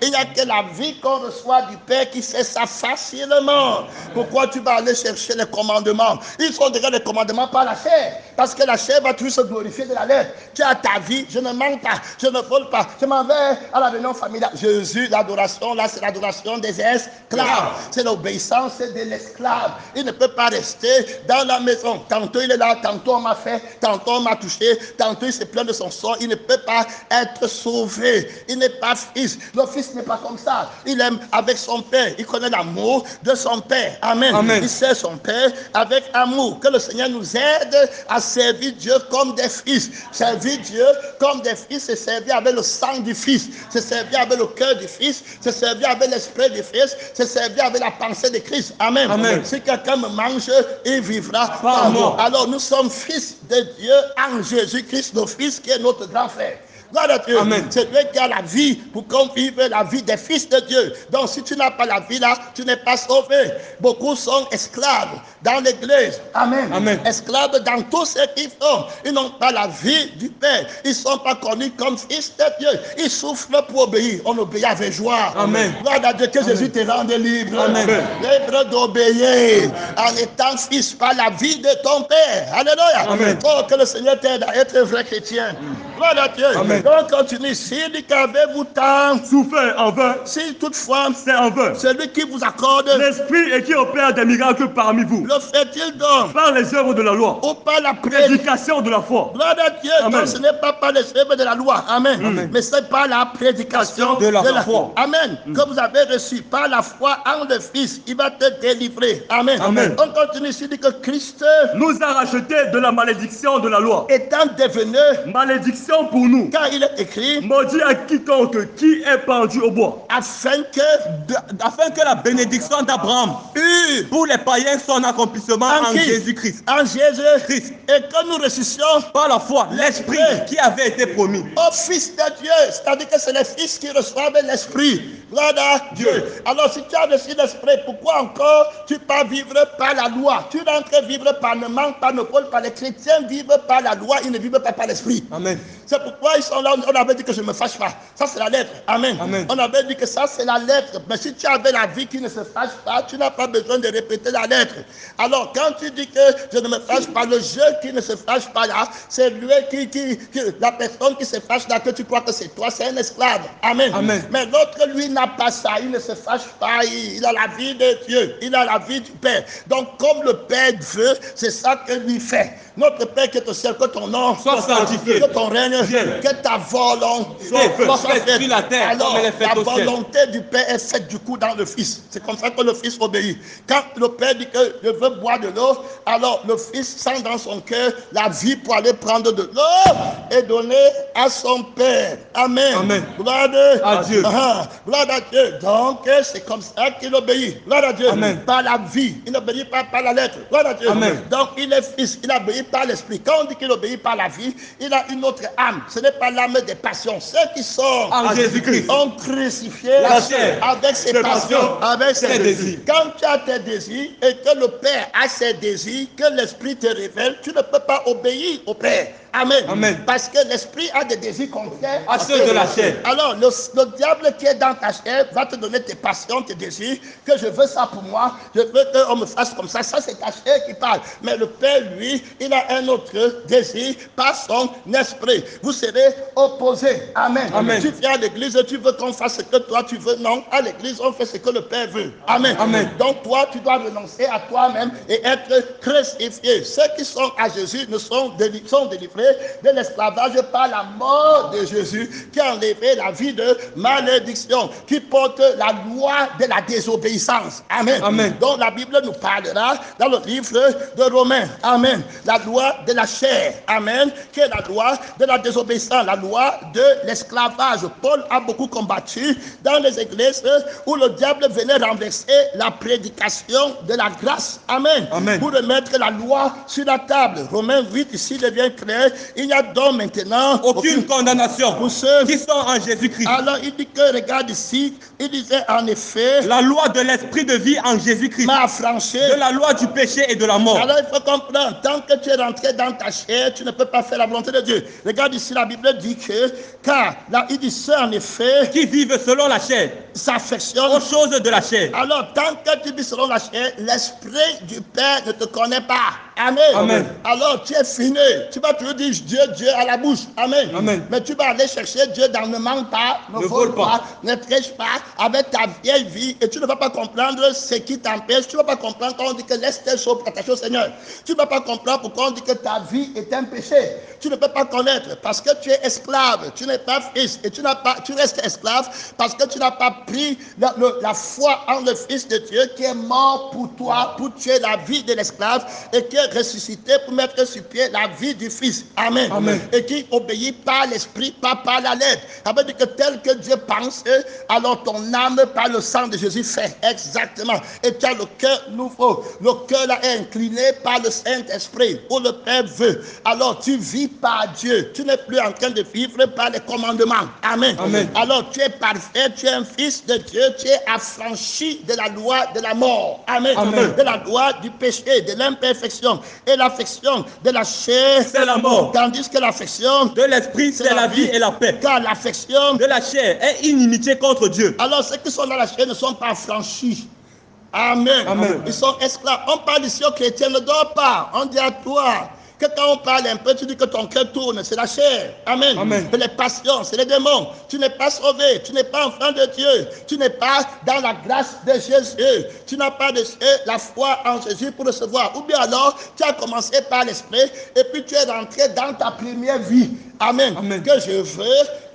Il n'y a que la vie qu'on reçoit du Père qui fait ça facilement. Pourquoi tu vas aller chercher les commandements? Ils sont déjà les commandements par la chair. Parce que la chair va toujours se glorifier de la lettre. Tu as ta vie, je ne manque pas, je ne vole pas. Je m'en vais à la réunion familiale. Jésus, l'adoration, là, c'est l'adoration des esclaves. C'est l'obéissance de l'esclave. Il ne peut pas rester dans la maison. Tantôt il est là, tantôt on m'a fait, tantôt on m'a touché, tantôt il se plaint de son sort. Il ne peut pas être sauvé. Il n'est pas fils. Le fils n'est pas comme ça. Il aime avec son père. Il connaît l'amour de son père. Amen. Amen. Il sert son père avec amour. Que le Seigneur nous aide à servir Dieu comme des fils. Servir Dieu comme des fils, c'est servir avec le sang du Fils. C'est servir avec le cœur du Fils. C'est servir avec l'esprit du Fils. C'est servir avec la pensée de Christ. Amen. Amen. Si quelqu'un me mange, il vivra par moi. Alors nous sommes fils de Dieu en Jésus-Christ, nos fils qui est notre grand frère. Gloire à Dieu. C'est lui qui a la vie pour qu'on vive la vie des fils de Dieu. Donc si tu n'as pas la vie là, tu n'es pas sauvé. Beaucoup sont esclaves dans l'église. Amen. Amen. Esclaves dans tout ce qu'ils font. Ils n'ont pas la vie du Père. Ils ne sont pas connus comme fils de Dieu. Ils souffrent pour obéir. On obéit avec joie. Amen. Gloire à Dieu que Jésus te rende libre. Amen. Libre d'obéir en étant fils par la vie de ton Père. Alléluia. Amen. Oh, que le Seigneur t'aide à être vrai chrétien. Gloire à Dieu. Amen. Donc continue ici, il dit qu'avez-vous tant souffert en vain, si toutefois c'est en vain. celui qui vous accorde L'Esprit et qui opère des miracles parmi vous, le fait-il donc par les œuvres de la loi, ou par la prédication? prédication de la foi. Gloire à Dieu. Amen. Donc ce n'est pas par les œuvres de la loi. Amen. Mais c'est par la prédication de la foi. Amen. Que vous avez reçu par la foi en le Fils. Il va te délivrer. Amen. Amen. On continue ici, il dit que Christ Nous a rachetés de la malédiction de la loi. étant devenu, Malédiction pour nous. car il est écrit, Maudit à quiconque qui est pendu au bois. afin que la bénédiction d'Abraham eût pour les païens son accomplissement en qui? Jésus-Christ. En Jésus-Christ. Christ. Et que nous ressuscions Par la foi, l'Esprit qui avait été promis. au Fils de Dieu. C'est-à-dire que c'est les fils qui reçoivent l'Esprit. Gloire à Dieu. Alors si tu as reçu l'Esprit, pourquoi encore tu pas vivre par la loi? Tu rentres vivre par ne manque pas, ne vole pas. Les chrétiens vivent par la loi, ils ne vivent pas par l'Esprit. Amen. C'est pourquoi ils sont là. On avait dit que je ne me fâche pas. Ça c'est la lettre. Amen. Amen. On avait dit que ça c'est la lettre. Mais si tu avais la vie qui ne se fâche pas, tu n'as pas besoin de répéter la lettre. Alors quand tu dis que je ne me fâche pas, le jeu qui ne se fâche pas là, c'est lui la personne qui se fâche là, que tu crois que c'est toi, c'est un esclave. Amen. Amen. Mais l'autre lui n'a pas ça, il ne se fâche pas, il a la vie de Dieu, il a la vie du Père. Donc comme le Père veut, c'est ça que lui fait. Notre Père qui est au ciel, que ton nom Sois sanctifié. que ton règne, Vienne. que ta volonté Soit faite sur la terre Alors, comme elle est faite la au ciel. volonté du Père est faite du coup dans le Fils. C'est comme ça que le Fils obéit. Quand le Père dit que je veux boire de l'eau, alors le Fils sent dans son cœur la vie pour aller prendre de l'eau et donner à son Père. Amen. Amen. Gloire À Dieu. Gloire à Dieu. Donc, c'est comme ça qu'il obéit. Gloire à Dieu. Amen. Par la vie. Il n'obéit pas par la lettre. Gloire à Dieu. Amen. Donc, il est Fils. Il obéit par l'Esprit. Quand on dit qu'il obéit par la vie, il a une autre âme. Ce n'est pas l'âme des passions. Ceux qui sont En Jésus-Christ. ont crucifié La chair. avec ses passions, avec ses ses désirs. désirs. Quand tu as tes désirs et que le Père a ses désirs, que l'Esprit te révèle, tu ne peux pas obéir au Père. Amen. Amen. Parce que l'Esprit a des désirs contraires À ceux de la chair. Alors, le diable qui est dans ta chair va te donner tes passions, tes désirs, que je veux ça pour moi, je veux qu'on me fasse comme ça. Ça, c'est ta chair qui parle. Mais le Père, lui, il a un autre désir par son esprit. Vous serez opposés. Amen. Amen. Tu viens à l'église, tu veux qu'on fasse ce que toi tu veux. Non, à l'église, on fait ce que le Père veut. Amen. Amen. Donc, toi, tu dois renoncer à toi-même et être crucifié. Ceux qui sont à Jésus sont délivrés de l'esclavage par la mort de Jésus, qui a enlevé la vie de malédiction, qui porte la loi de la désobéissance. Amen. Amen. Donc la Bible nous parlera dans le livre de Romains. Amen. La loi de la chair. Amen. Qui est la loi de la désobéissance, la loi de l'esclavage. Paul a beaucoup combattu dans les églises où le diable venait renverser la prédication de la grâce. Amen. Amen. Pour remettre la loi sur la table. Romains 8 ici devient clair. Il n'y a donc maintenant Aucune condamnation pour ceux qui sont en Jésus-Christ. Alors il dit que, regarde ici, il disait en effet, La loi de l'esprit de vie en Jésus-Christ. m'a affranchi. De la loi du péché et de la mort. Alors il faut comprendre, tant que tu es rentré dans ta chair, tu ne peux pas faire la volonté de Dieu. Regarde ici, la Bible dit que, car là il dit ça en effet, Qui vivent selon la chair. s'affectionne. Aux choses de la chair. Alors tant que tu vis selon la chair, l'esprit du Père ne te connaît pas. Amen. Amen. Alors tu es fini. Tu vas toujours dire Dieu, Dieu à la bouche. Amen. Amen. Mais tu vas aller chercher Dieu dans ne ment pas, ne vole pas, ne triche pas, avec ta vieille vie, et tu ne vas pas comprendre ce qui t'empêche. Tu ne vas pas comprendre quand on dit que laisse telle chose pour attacher au Seigneur. Tu ne vas pas comprendre pourquoi on dit que ta vie est un péché. Tu ne peux pas connaître parce que tu es esclave. Tu n'es pas fils et tu restes esclave parce que tu n'as pas pris la foi en le Fils de Dieu qui est mort pour toi, pour tuer la vie de l'esclave et qui est ressuscité pour mettre sur pied la vie du Fils. Amen. Amen. Et qui obéit par l'esprit, pas par la lettre. Ça veut dire que tel que Dieu pense, alors ton âme par le sang de Jésus fait exactement. Et tu as le cœur nouveau. Le cœur là est incliné par le Saint-Esprit, où le Père veut. Alors tu vis par Dieu. Tu n'es plus en train de vivre par les commandements. Amen. Amen. Alors tu es parfait, tu es un fils de Dieu, tu es affranchi de la loi de la mort. Amen. Amen. De la loi du péché, de l'imperfection. Et l'affection de la chair, C'est la mort. tandis que l'affection De l'esprit, c'est la vie et la paix. car l'affection. De la chair est inimitié contre Dieu. Alors ceux qui sont dans la chair ne sont pas affranchis. Amen. Amen. Ils sont esclaves. On parle ici aux chrétiens, ne dors pas. On dit à toi que quand on parle un peu, tu dis que ton cœur tourne, c'est la chair. Amen. Amen. Que les passions, c'est les démons. Tu n'es pas sauvé, tu n'es pas enfant de Dieu. Tu n'es pas dans la grâce de Jésus. Tu n'as pas la foi en Jésus pour recevoir. Ou bien alors, tu as commencé par l'esprit et puis tu es rentré dans ta première vie. Amen. Amen. Que je veux.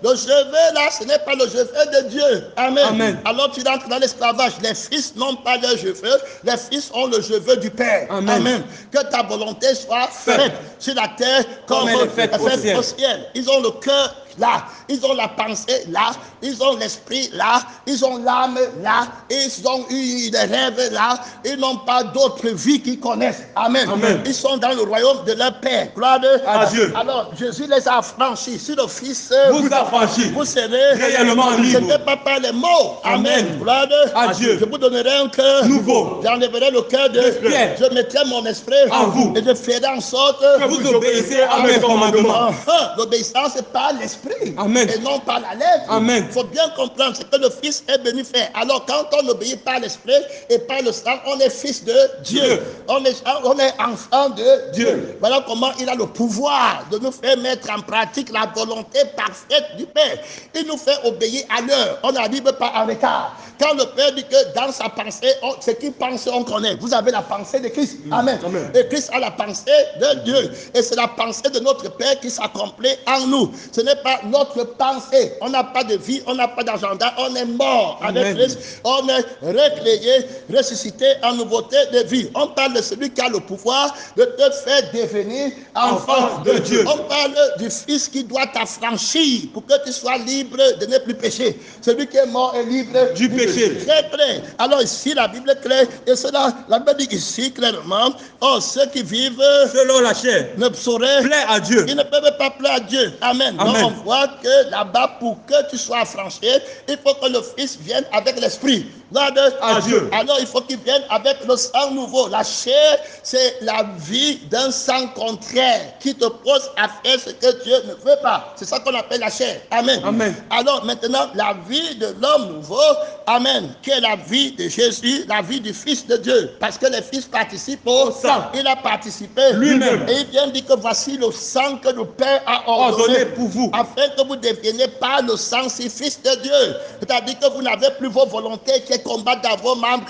Le je veux là, ce n'est pas le je veux de Dieu. Amen. Amen. Alors tu rentres dans l'esclavage. Les fils n'ont pas le je veux. Les fils ont le je veux du Père. Amen. Que ta volonté soit faite sur la terre comme elle est faite au ciel. Ils ont le cœur là, ils ont la pensée là, ils ont l'esprit là, ils ont l'âme là, ils ont eu des rêves là, ils n'ont pas d'autre vie qu'ils connaissent. Amen. Amen. Ils sont dans le royaume de leur Père. Gloire À Dieu. Alors Jésus les a affranchis. Si le Fils Vous affranchis. vous serez Réellement Ce libre. n'est pas par les mots. Amen. Amen. Gloire À Dieu. Je vous donnerai un cœur Nouveau. J'enlèverai le cœur de Pierre. Je mettrai mon esprit En vous. et je ferai en sorte Que vous obéissez à mes commandements. L'obéissance c'est par l'esprit. l'esprit. Amen. Et non par la lettre. Amen. Il faut bien comprendre ce que le Fils est venu faire. Alors quand on obéit par l'esprit et par le sang, on est fils de Dieu. On est enfant de Dieu. Voilà comment il a le pouvoir de nous faire mettre en pratique la volonté parfaite du Père. Il nous fait obéir à l'heure. On n'arrive pas en écart. Quand le Père dit que dans sa pensée, ce qu'il pense, on connaît. Vous avez la pensée de Christ. Amen. Amen. Et Christ a la pensée de Dieu. Et c'est la pensée de notre Père qui s'accomplit en nous. Ce n'est pas notre pensée. On n'a pas de vie, on n'a pas d'agenda. On est mort avec Christ. On est recréé, ressuscité en nouveauté de vie. On parle de celui qui a le pouvoir de te faire devenir enfant de Dieu. On parle du Fils qui doit t'affranchir pour que tu sois libre de ne plus pécher. Celui qui est mort est libre Du péché. Très clair. Alors ici, la Bible est claire. Et cela, la Bible dit ici clairement, ceux qui vivent Selon la chair, ne sauraient plaît à Dieu. ils ne peuvent pas plaire à Dieu. Amen. Amen. Donc on voit que là-bas, pour que tu sois affranchi, il faut que le Fils vienne avec l'Esprit. À Dieu. Alors il faut qu'il vienne avec le sang nouveau. La chair, c'est la vie d'un sang contraire qui te pose à faire ce que Dieu ne veut pas. C'est ça qu'on appelle la chair. Amen. Amen. Alors maintenant, la vie de l'homme nouveau, amen, qui est la vie de Jésus, la vie du Fils de Dieu. Parce que le Fils participe au sang. Il a participé Lui-même. Et il vient dire que voici le sang que le Père a ordonné Ordonné pour vous. afin que vous deveniez par le sang si fils de Dieu. C'est-à-dire que vous n'avez plus vos volontés qui combattent dans vos membres.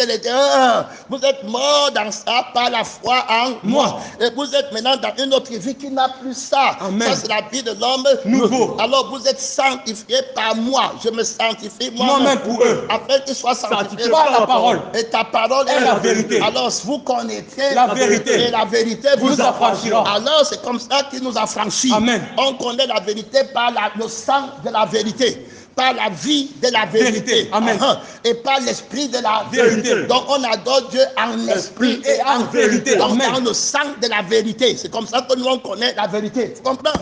Vous êtes mort dans ça par la foi en moi. Et vous êtes maintenant dans une autre vie qui n'a plus ça. Amen. Ça, c'est la vie de l'homme Nouveau. Alors vous êtes sanctifiés par moi. Je me sanctifie Moi-même pour eux. afin qu'ils soient sanctifiés Par la parole. Et ta parole est la vérité. Alors vous connaîtrez La vérité. Et la vérité Vous affranchira. Alors c'est comme ça qu'il nous affranchit. Amen. On connaît la vérité par le sang de la vérité. Par la vie de la vérité. Amen. Et par l'esprit de la Vérité. Donc on adore Dieu en esprit et en vérité. Donc Amen. dans le sang de la vérité. C'est comme ça que nous on connaît la vérité. Tu comprends?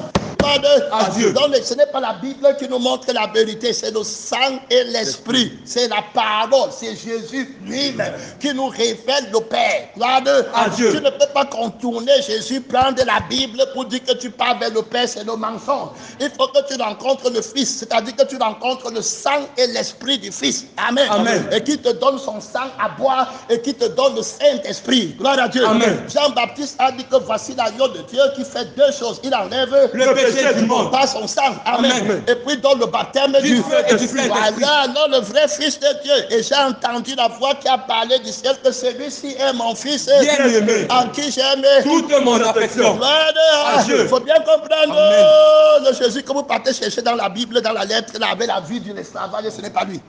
À Dieu. Donc ce n'est pas la Bible qui nous montre la vérité, c'est le sang et l'esprit. C'est la parole, c'est Jésus lui-même qui nous révèle le Père. À Dieu. Tu ne peux pas contourner Jésus, prendre la Bible pour dire que tu pars vers le Père, c'est le mensonge. Il faut que tu rencontres le Fils, c'est-à-dire que tu rencontres le sang et l'esprit du Fils. Amen. Amen. Et qui te donne son sang à boire et qui te donne le Saint-Esprit. Gloire à Dieu. Amen. Jean-Baptiste a dit que voici l'agneau de Dieu qui fait deux choses. Il enlève Le péché du monde. par son sang. Amen. Amen. Et puis dans le baptême Du du feu et du Saint-Esprit. Voilà, alors le vrai Fils de Dieu. Et j'ai entendu la voix qui a parlé du ciel que celui-ci est mon Fils Bien-aimé. en qui j'aime Toute mon affection. Gloire à Dieu. Il faut bien comprendre le Jésus que vous partez chercher dans la Bible, dans la lettre, il avait la vie d'une esclavage, ce n'est pas lui.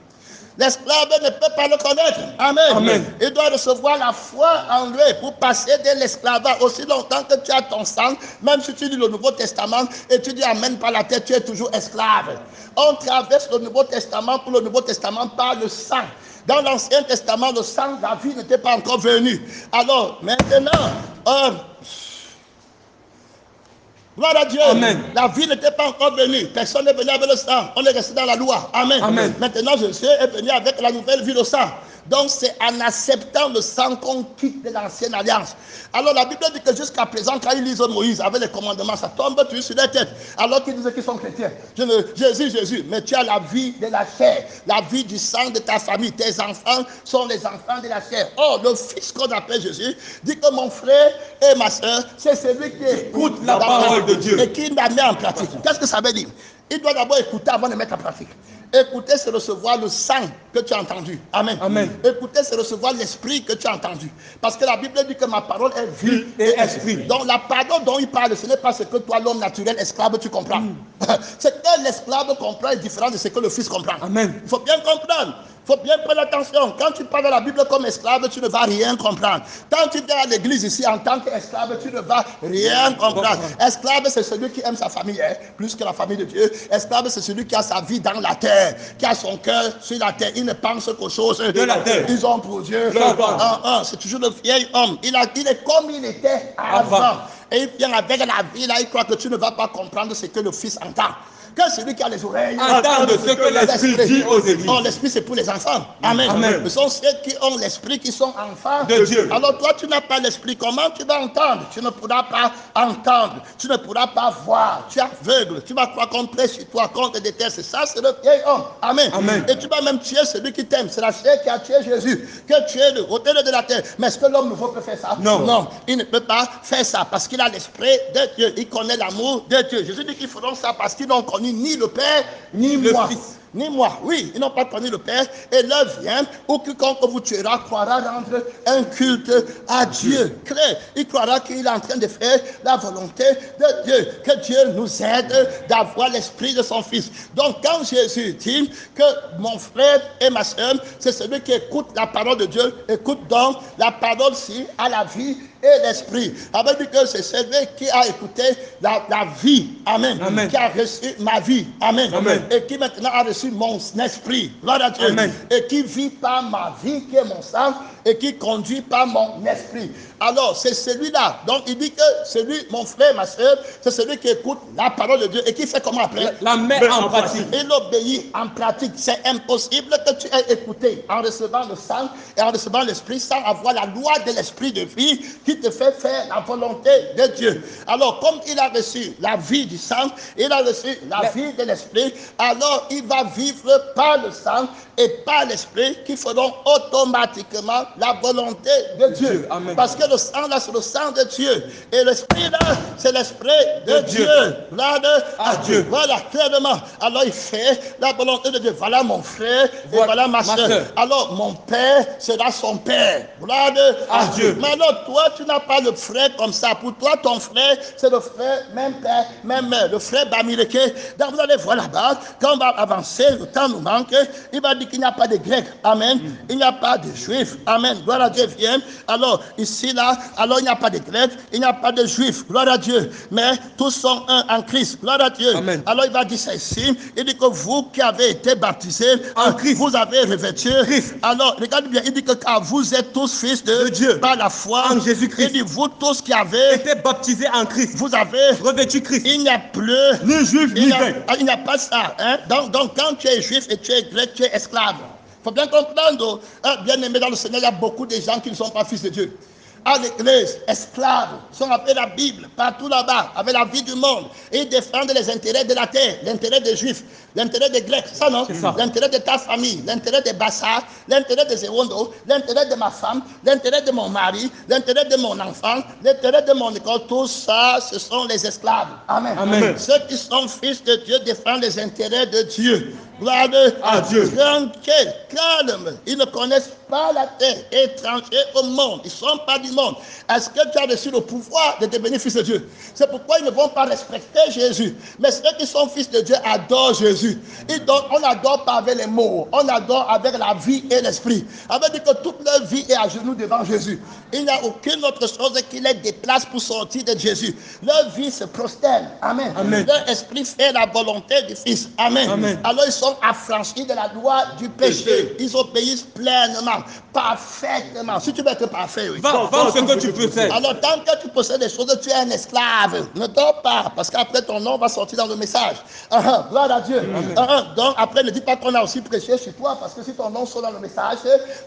L'esclave ne peut pas le connaître. Amen. Amen. Il doit recevoir la foi en lui pour passer de l'esclavage. Aussi longtemps que tu as ton sang, même si tu lis le Nouveau Testament et tu dis Amen par la tête, tu es toujours esclave. On traverse le Nouveau Testament pour le Nouveau Testament par le sang. Dans l'Ancien Testament, le sang, la vie n'était pas encore venue. Alors, maintenant, gloire à Dieu. Amen. La vie n'était pas encore venue. Personne n'est venu avec le sang. On est resté dans la loi. Amen. Amen. Maintenant, Jésus est venu avec la nouvelle vie, le sang. Donc, c'est en acceptant le sang qu'on quitte de l'ancienne alliance. Alors, la Bible dit que jusqu'à présent, quand ils lisent Moïse avec les commandements, ça tombe toujours sur les têtes. Alors qu'ils disent qu'ils sont chrétiens. Jésus, mais tu as la vie de la chair, la vie du sang de ta famille. Tes enfants sont les enfants de la chair. Or, le Fils qu'on appelle Jésus dit que mon frère et ma soeur, c'est celui qui écoute la parole de Dieu et qui la met en pratique. Qu'est-ce que ça veut dire? Il doit d'abord écouter avant de mettre en pratique. Écouter, c'est recevoir le sang que tu as entendu. Amen. Amen. Écouter, c'est recevoir l'esprit que tu as entendu. Parce que la Bible dit que ma parole est vie et esprit. Donc la parole dont il parle, ce n'est pas ce que toi, l'homme naturel, esclave, tu comprends. Ce que l'esclave comprend est différent de ce que le Fils comprend. Amen. Il faut bien comprendre. Il faut bien prendre attention. Quand tu parles de la Bible comme esclave, tu ne vas rien comprendre. Quand tu viens à l'église ici en tant qu'esclave, tu ne vas rien comprendre. Esclave, c'est celui qui aime sa famille, plus que la famille de Dieu. Esclave, c'est celui qui a sa vie dans la terre, qui a son cœur sur la terre. Il ne pense qu'aux choses de la terre. Ils ont pour Dieu. C'est toujours le vieil homme. Il est comme il était avant. et il vient avec la vie, là, il croit que tu ne vas pas comprendre ce que le Fils entend. Que celui qui a les oreilles entende ce que l'Esprit dit aux églises. Oh, l'Esprit, c'est pour les enfants. Amen. Amen. Ce sont ceux qui ont l'Esprit qui sont enfants de Dieu. Alors toi, tu n'as pas l'Esprit. Comment tu vas entendre? Tu ne pourras pas entendre. Tu ne pourras pas voir. Tu es aveugle. Tu vas croire qu'on prêche sur toi, qu'on te déteste. Ça, c'est le vieil homme. Amen. Amen. Et tu vas même tuer celui qui t'aime. C'est la chair qui a tué Jésus. Que tu es le autel de la terre. Mais est-ce que l'homme nouveau peut faire ça? Non. Non. Il ne peut pas faire ça parce qu'il a l'Esprit de Dieu. Il connaît l'amour de Dieu. Jésus dit qu'ils feront ça parce qu'ils n'ont connu ni le Père, ni le moi. Fils. Ni moi, oui, ils n'ont pas connu le Père, et l'heure vient où quiconque vous tuera croira rendre un culte à Dieu. Claire, il croira qu'il est en train de faire la volonté de Dieu, que Dieu nous aide d'avoir l'esprit de son Fils. Donc quand Jésus dit que mon frère et ma soeur, c'est celui qui écoute la parole de Dieu, écoute donc la parole-ci à la vie et l'esprit. Ça veut dire que c'est celui qui a écouté la vie, amen, Amen. qui a reçu ma vie, amen, Amen. et qui maintenant a reçu mon esprit, gloire à Dieu, Amen. et qui vit par ma vie, qui est mon sang, et qui conduit par mon esprit. Alors, c'est celui-là. Donc, il dit que celui, mon frère, ma soeur, c'est celui qui écoute la parole de Dieu et qui fait comment après? La met en pratique. Il obéit en pratique. C'est impossible que tu aies écouté en recevant le sang et en recevant l'esprit sans avoir la loi de l'esprit de vie qui te fait faire la volonté de Dieu. Alors, comme il a reçu la vie du sang, il a reçu la vie de l'esprit, alors il va vivre par le sang et par l'esprit qui feront automatiquement la volonté de Dieu. Amen. Parce que le sang là, c'est le sang de Dieu. Et l'esprit là, c'est l'esprit de Dieu. Gloire à Dieu. Voilà, clairement. Alors il fait la volonté de Dieu. Voilà mon frère et voilà ma soeur. Alors mon père sera son père. Gloire à Dieu. Mais alors toi, tu n'as pas le frère comme ça. Pour toi, ton frère, c'est le frère, même père, même mère. Le frère Bamileke. Donc vous allez voir là-bas, quand on va avancer, le temps nous manque, il va dire qu'il n'y a pas de Grecs. Amen. Il n'y a pas de Juifs. Amen. Gloire à Dieu vient. Alors ici, là, alors il n'y a pas de Grecs, il n'y a pas de Juifs. Gloire à Dieu. Mais tous sont un en Christ. Gloire à Dieu. Amen. Alors il va dire ça ici. Il dit que vous qui avez été baptisés En Christ, vous avez revêtu Christ. Alors regardez bien, il dit que car vous êtes tous fils de Dieu par la foi en Jésus-Christ. Il dit vous tous qui avez été baptisés en Christ, vous avez revêtu Christ. Il n'y a plus Ni juif, ni grec. il n'y a pas ça. Hein? Donc quand tu es juif et tu es grec, tu es esclave. Il faut bien comprendre, bien aimé dans le Seigneur, il y a beaucoup de gens qui ne sont pas fils de Dieu. À l'église, esclaves, sont appelés la Bible, partout là-bas, avec la vie du monde. Et ils défendent les intérêts de la terre, l'intérêt des Juifs, l'intérêt des Grecs, ça non? L'intérêt de ta famille, l'intérêt des Bassards, l'intérêt des Ewondo, l'intérêt de ma femme, l'intérêt de mon mari, l'intérêt de mon enfant, l'intérêt de mon école, tout ça, ce sont les esclaves. Amen. Amen. Ceux qui sont fils de Dieu défendent les intérêts de Dieu. Gloire à Dieu. Tranquille, calme. Ils ne connaissent pas la terre, étrangers au monde. Ils ne sont pas du monde. Est-ce que tu as reçu le pouvoir de devenir fils de Dieu? C'est pourquoi ils ne vont pas respecter Jésus. Mais ceux qui sont fils de Dieu adorent Jésus. On n'adore pas avec les mots, on adore avec la vie et l'esprit. Ça veut dire que toute leur vie est à genoux devant Jésus. Il n'y a aucune autre chose qui les déplace pour sortir de Jésus. Leur vie se prosterne. Amen. Amen. Leur esprit fait la volonté du Fils. Amen. Amen. Alors ils sont affranchis de la loi du péché. Ils obéissent pleinement, parfaitement. Si tu veux être parfait, oui. Va ce que tu peux faire. Alors tant que tu possèdes des choses, tu es un esclave. Ne dors pas, parce qu'après ton nom va sortir dans le message. Gloire à Dieu. Donc après, ne dis pas qu'on a aussi prêché chez toi, parce que si ton nom sort dans le message,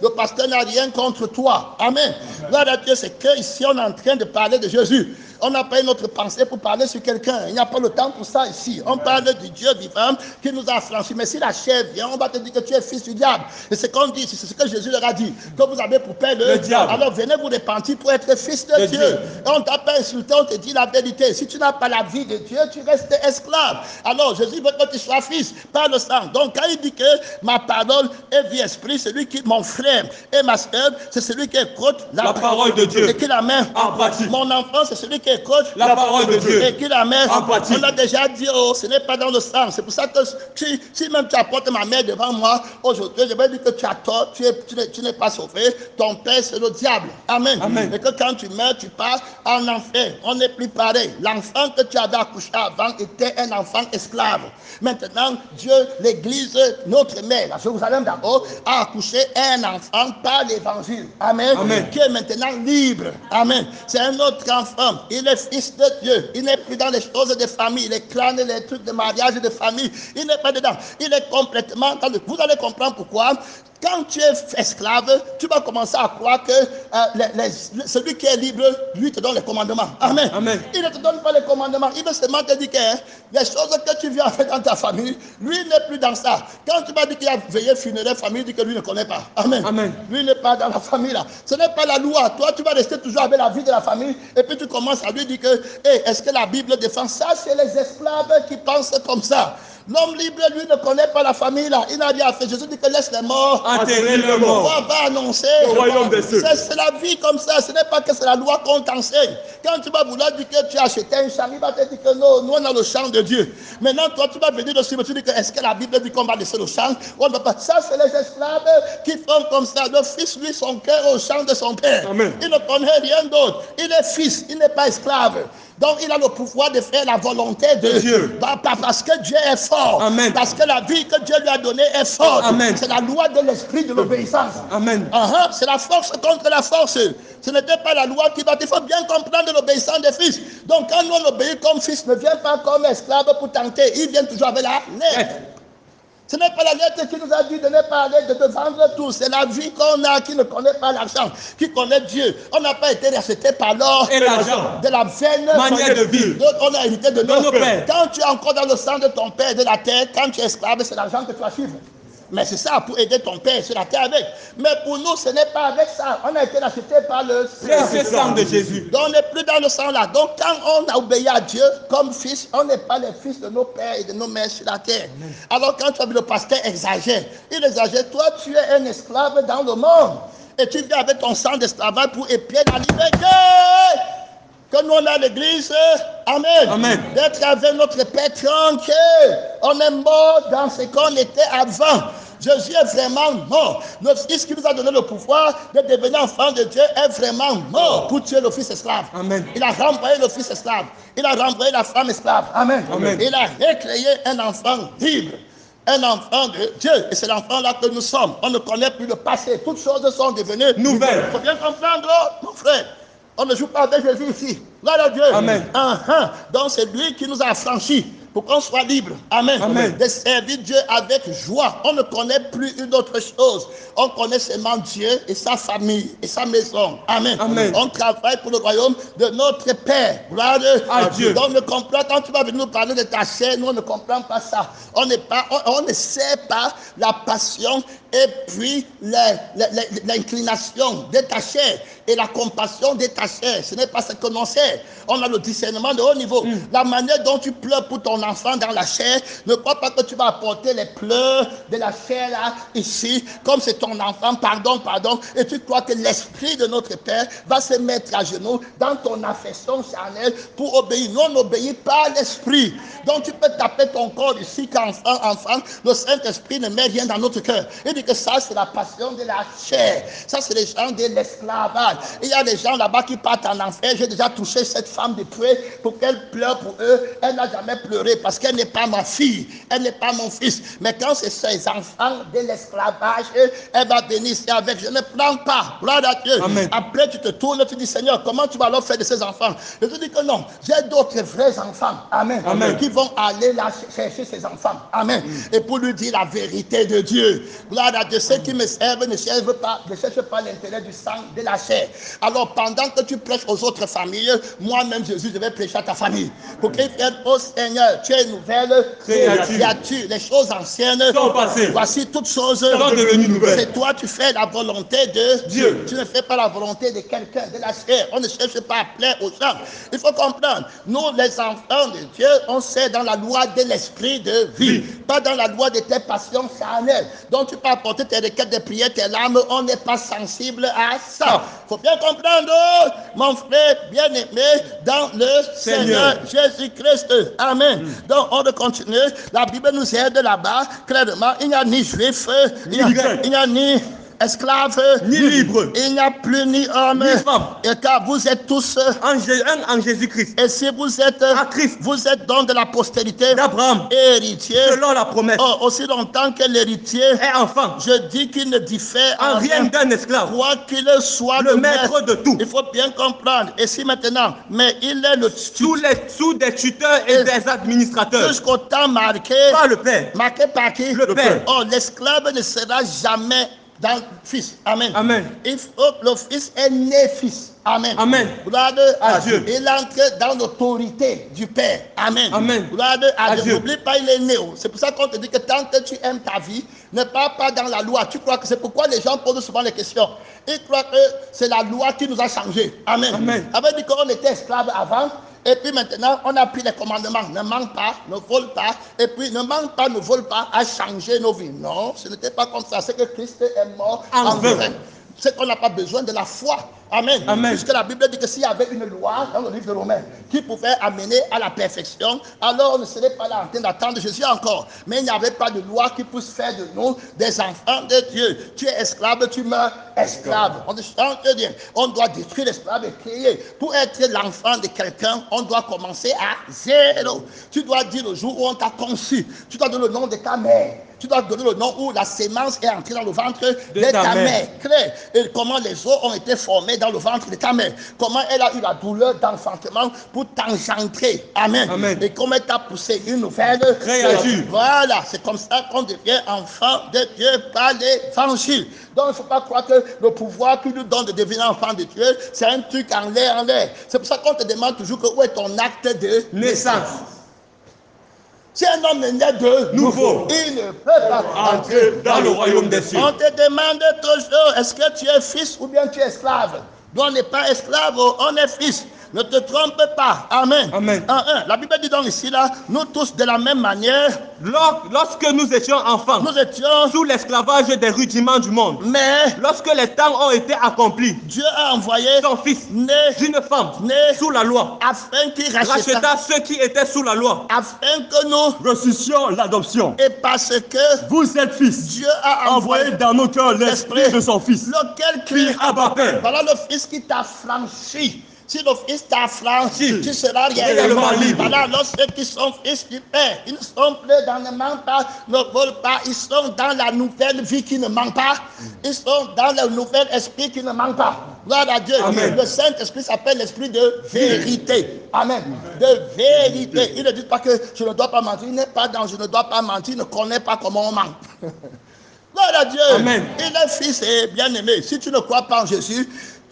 le pasteur n'a rien contre toi. Amen. Gloire à Dieu, c'est que ici on est en train de parler de Jésus. On n'a pas une autre pensée pour parler sur quelqu'un. Il n'y a pas le temps pour ça ici. On parle du Dieu vivant qui nous a affranchis. Mais si la chair vient, on va te dire que tu es fils du diable. Et c'est qu'on dit, c'est ce que Jésus leur a dit, que vous avez pour père le diable. Alors venez vous repentir pour être fils de Dieu. Et on t'a pas insulté, on te dit la vérité. Si tu n'as pas la vie de Dieu, tu restes esclave. Alors Jésus veut que tu sois fils par le sang. Donc quand il dit que ma parole est vie esprit, celui qui, mon frère et ma soeur, c'est celui qui écoute la parole de Dieu et qui la met en pratique. Mon enfant, c'est celui qui écoute la parole de Dieu et qui la met en pratique. On a déjà dit, ce n'est pas dans le sang. C'est pour ça que si même tu apportes ma mère devant moi aujourd'hui, je vais dire que tu as tort, tu n'es pas sauvé. Ton père, c'est le diable. Amen. Amen. Et que quand tu meurs, tu pars en enfer. On n'est plus pareil. L'enfant que tu avais accouché avant était un enfant esclave. Maintenant, Dieu, l'Église, notre mère, à Jérusalem d'abord, a accouché un enfant par l'évangile. Amen. Amen. Qui est maintenant libre. Amen. C'est un autre enfant. il est fils de Dieu. Il n'est plus dans les choses de famille, les clans, les trucs de mariage de famille. Il n'est pas dedans. Il est complètement dans le... Vous allez comprendre pourquoi. Quand tu es esclave, tu vas commencer à croire que celui qui est libre, lui te donne les commandements. Amen. Amen. Il ne te donne pas les commandements. Il veut seulement te dire que les choses que tu viens faire dans ta famille, lui n'est plus dans ça. Quand tu vas dire qu'il a veillé funéraire famille, il dit que lui ne connaît pas. Amen. Amen. Lui n'est pas dans la famille là. Ce n'est pas la loi. Toi, tu vas rester toujours avec la vie de la famille et puis tu commences à lui dire que est-ce que la Bible défend ça? C'est les esclaves qui pensent comme ça. L'homme libre, lui, ne connaît pas la famille là. Il n'a rien fait. Jésus dit que laisse les morts enterrer les morts. On va annoncer le royaume des cieux. C'est la vie comme ça. Ce n'est pas que c'est la loi qu'on t'enseigne. Quand tu vas vouloir dire que tu as acheté un champ, il va te dire que non, nous on a le champ de Dieu. Maintenant, toi, tu vas venir dessus, mais tu dis que est-ce que la Bible dit qu'on va laisser le champ? On ne va pas. Ça, c'est les esclaves qui font comme ça. Le fils, lui, son cœur au champ de son père. Amen. Il ne connaît rien d'autre. Il est fils, il n'est pas esclave. Donc, il a le pouvoir de faire la volonté de Dieu. Parce que Dieu est fort. Amen. Parce que la vie que Dieu lui a donnée est forte. Amen. C'est la loi de l'esprit de l'obéissance. Amen. C'est la force contre la force. Ce n'était pas la loi qui va. Il faut bien comprendre l'obéissance des fils. Donc, quand nous on obéit comme fils, ne vient pas comme esclave pour tenter. Il vient toujours avec la lettre. Ce n'est pas la lettre qui nous a dit de ne pas aller, de vendre tout. C'est la vie qu'on a qui ne connaît pas l'argent, qui connaît Dieu. On n'a pas été racheté par l'or Et l'argent. de la vaine Manière de vivre. Donc, on a hérité de nos pères. Quand tu es encore dans le sang de ton père de la terre, quand tu es esclave, c'est l'argent que tu vas suivre. Mais c'est ça pour aider ton père sur la terre avec. Mais pour nous, ce n'est pas avec ça. On a été racheté par le sang de Jésus. Donc on n'est plus dans le sang là. Donc quand on a obéi à Dieu comme fils, on n'est pas les fils de nos pères et de nos mères sur la terre. Alors quand tu as vu le pasteur exagère, il exagère. Toi, tu es un esclave dans le monde. Et tu viens avec ton sang d'esclavage pour épier la liberté. Que nous on a l'église, amen. Amen. D'être avec notre Père tranquille. On est mort dans ce qu'on était avant. Jésus est vraiment mort. Le Fils qui nous a donné le pouvoir de devenir enfant de Dieu est vraiment mort pour tuer le fils esclave. Amen. Il a renvoyé le fils esclave. Il a renvoyé la femme esclave. Amen. Amen. Il a recréé un enfant libre. Un enfant de Dieu. Et c'est l'enfant là que nous sommes. On ne connaît plus le passé. Toutes choses sont devenues nouvelles. Il faut bien comprendre, mon frère. On ne joue pas avec Jésus ici. Gloire à Dieu. Amen. Donc c'est lui qui nous a affranchis pour qu'on soit libre. Amen. Amen. De servir Dieu avec joie. On ne connaît plus une autre chose. On connaît seulement Dieu et sa famille et sa maison. Amen. Amen. On travaille pour le royaume de notre Père. Gloire à Dieu. Donc ne comprend, quand tu vas venir nous parler de ta chair, nous on ne comprend pas ça. On ne sait pas la passion et puis l'inclination de ta chair et la compassion de ta chair. Ce n'est pas ce que l'on sait. On a le discernement de haut niveau. La manière dont tu pleures pour ton enfant dans la chair, ne crois pas que tu vas apporter les pleurs de la chair là, ici, comme c'est ton enfant, pardon, et tu crois que l'esprit de notre Père va se mettre à genoux dans ton affection charnelle pour obéir. Nous, on n'obéit pas à l'esprit. Donc tu peux taper ton corps ici qu'enfant, le Saint-Esprit ne met rien dans notre cœur. Il dit que ça, c'est la passion de la chair. Ça, c'est les gens de l'esclavage. Il y a des gens là-bas qui partent en enfer. J'ai déjà touché cette femme de près pour qu'elle pleure pour eux. Elle n'a jamais pleuré parce qu'elle n'est pas ma fille. Elle n'est pas mon fils. Mais quand c'est ses enfants de l'esclavage, elle va venir ici avec. Je ne prends pas. Gloire à Dieu. Amen. Après, tu te tournes, tu dis, Seigneur, comment tu vas leur faire de ces enfants? Je te dis que non. J'ai d'autres vrais enfants. Amen. Amen. Qui vont aller là chercher ces enfants. Amen. Et pour lui dire la vérité de Dieu. Gloire à Dieu. Ceux qui me servent ne cherchent pas l'intérêt du sang, de la chair. Alors, pendant que tu prêches aux autres familles, moi-même, Jésus, je vais prêcher à ta famille. Pour qu'ils viennent au Seigneur. Tu es une nouvelle créature. Les choses anciennes sont passées. Voici toutes choses sont devenues nouvelles. C'est toi, tu fais la volonté de Dieu. Tu ne fais pas la volonté de quelqu'un, de la chair. On ne cherche pas à plaire aux gens. Il faut comprendre. Nous, les enfants de Dieu, on sait dans la loi de l'esprit de vie. Pas dans la loi de tes passions charnelles. Donc, tu peux apporter tes requêtes de prière, tes larmes. On n'est pas sensible à ça. Il faut bien comprendre, mon frère bien-aimé, dans le Seigneur Jésus-Christ. Amen. Donc, on va continuer. La Bible nous aide là-bas, clairement. Il n'y a ni juif, il n'y a ni esclave, ni libre, il n'y a plus ni homme, ni femme. et car vous êtes tous, En Jésus-Christ. et si vous êtes, Christ. vous êtes donc de la postérité d'Abraham, héritier, selon la promesse. aussi longtemps que l'héritier Et enfant, je dis qu'il ne diffère en rien d'un esclave, quoi qu'il soit le maître de tout, il faut bien comprendre. Et si maintenant, mais il est le sous des tuteurs et des administrateurs, jusqu'au temps marqué par le Père. Marqué par qui? Le Père. Oh, l'esclave ne sera jamais dans le fils. Amen. Amen. Il faut que le fils est né fils. Amen. Amen. Gloire à Dieu. Il entre dans l'autorité du Père. Amen. Amen. Gloire à Dieu. Dieu. N'oublie pas, il est né. C'est pour ça qu'on te dit que tant que tu aimes ta vie, ne pars pas dans la loi. Tu crois que c'est pourquoi les gens posent souvent les questions. Ils croient que c'est la loi qui nous a changé. Amen. Amen. Ça veut dire qu'on était esclave avant. Et puis maintenant, on a pris les commandements. Ne manque pas, ne vole pas. Et puis, ne manque pas, ne vole pas, à changer nos vies. Non, ce n'était pas comme ça. C'est que Christ est mort en vain. C'est qu'on n'a pas besoin de la foi. Amen. Amen. Puisque la Bible dit que s'il y avait une loi dans le livre de Romains qui pouvait amener à la perfection, alors on ne serait pas là en train d'attendre Jésus encore. Mais il n'y avait pas de loi qui puisse faire de nous des enfants de Dieu. Tu es esclave, tu meurs esclave. On dit, on doit détruire l'esclave et créer. Pour être l'enfant de quelqu'un, on doit commencer à zéro. Tu dois dire le jour où on t'a conçu. Tu dois donner le nom de ta mère. Tu dois donner le nom où la sémence est entrée dans le ventre de ta mère. Claire. Et comment les os ont été formés dans le ventre de ta mère. Comment elle a eu la douleur d'enfantement pour t'engendrer. Amen. Amen. Et comment elle t'a poussé une nouvelle créature. Voilà. C'est comme ça qu'on devient enfant de Dieu par l'évangile. Donc il ne faut pas croire que le pouvoir qui nous donne de devenir enfant de Dieu, c'est un truc en l'air, en l'air. C'est pour ça qu'on te demande toujours que où est ton acte de naissance. Si un homme est né de nouveau, il ne peut pas entrer dans le royaume des cieux. On te demande toujours, est-ce que tu es fils ou bien tu es esclave? Nous, on n'est pas esclave, on est fils. Ne te trompe pas. Amen. Amen. La Bible dit donc ici, là, nous tous de la même manière. Lorsque nous étions enfants, nous étions sous l'esclavage des rudiments du monde. Mais lorsque les temps ont été accomplis, Dieu a envoyé son fils né d'une femme né sous la loi, afin qu'il racheta ceux qui étaient sous la loi, afin que nous ressuscitions l'adoption. Et parce que vous êtes fils, Dieu a envoyé dans nos cœurs l'esprit de son fils. Lequel crie Abba Père. Voilà le fils qui t'a franchi. Si le fils t'a franchi, tu seras réellement libre. Voilà, lorsque qui sont fils du Père, ils ne sont plus dans ne manquent pas, ne volent pas, ils sont dans la nouvelle vie qui ne manque pas, ils sont dans le nouvel esprit qui ne manque pas. Gloire à Dieu. Amen. Le Saint-Esprit s'appelle l'esprit de vérité. Amen. De vérité. Il ne dit pas que je ne dois pas mentir, il n'est pas dans je ne dois pas mentir, il ne connaît pas comment on ment. Gloire à Dieu. Amen. Il est fils et bien-aimé. Si tu ne crois pas en Jésus,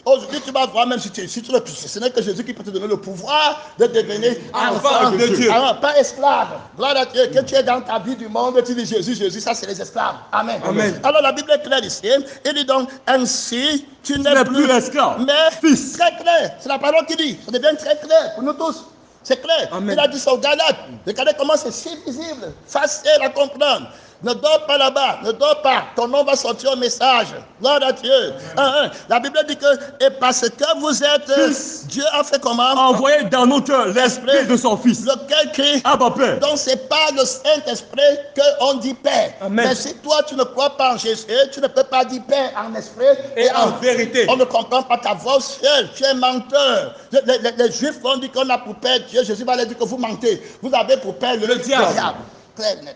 aujourd'hui, tu vas voir, même si tu ce n'est que Jésus qui peut te donner le pouvoir de devenir enfant de Dieu. Alors, pas esclave. Gloire à Dieu. Que tu es dans ta vie du monde, tu dis Jésus, Jésus, ça c'est les esclaves. Amen. Amen. Alors, la Bible est claire ici. Il dit donc, ainsi, tu n'es plus esclave, mais fils. Très clair. C'est la parole qui dit. Ça devient très clair pour nous tous. C'est clair. Amen. Il a dit ça aux Galates. Regardez comment c'est si visible, facile à comprendre. Ne dors pas là-bas, ne dors pas. Ton nom va sortir au message. Gloire à Dieu. La Bible dit que, et parce que vous êtes, fils, Dieu a fait comment? Envoyé dans nos cœurs l'esprit de son fils. Lequel crie? Abba Père. Donc c'est pas le Saint-Esprit qu'on dit Père. Amen. Mais si toi tu ne crois pas en Jésus, tu ne peux pas dire Père en esprit et en vérité. On ne comprend pas ta voix seule. Tu es menteur. Les Juifs vont dire qu'on a pour Père Dieu. Jésus va leur dire que vous mentez. Vous avez pour Père le diable. Très net.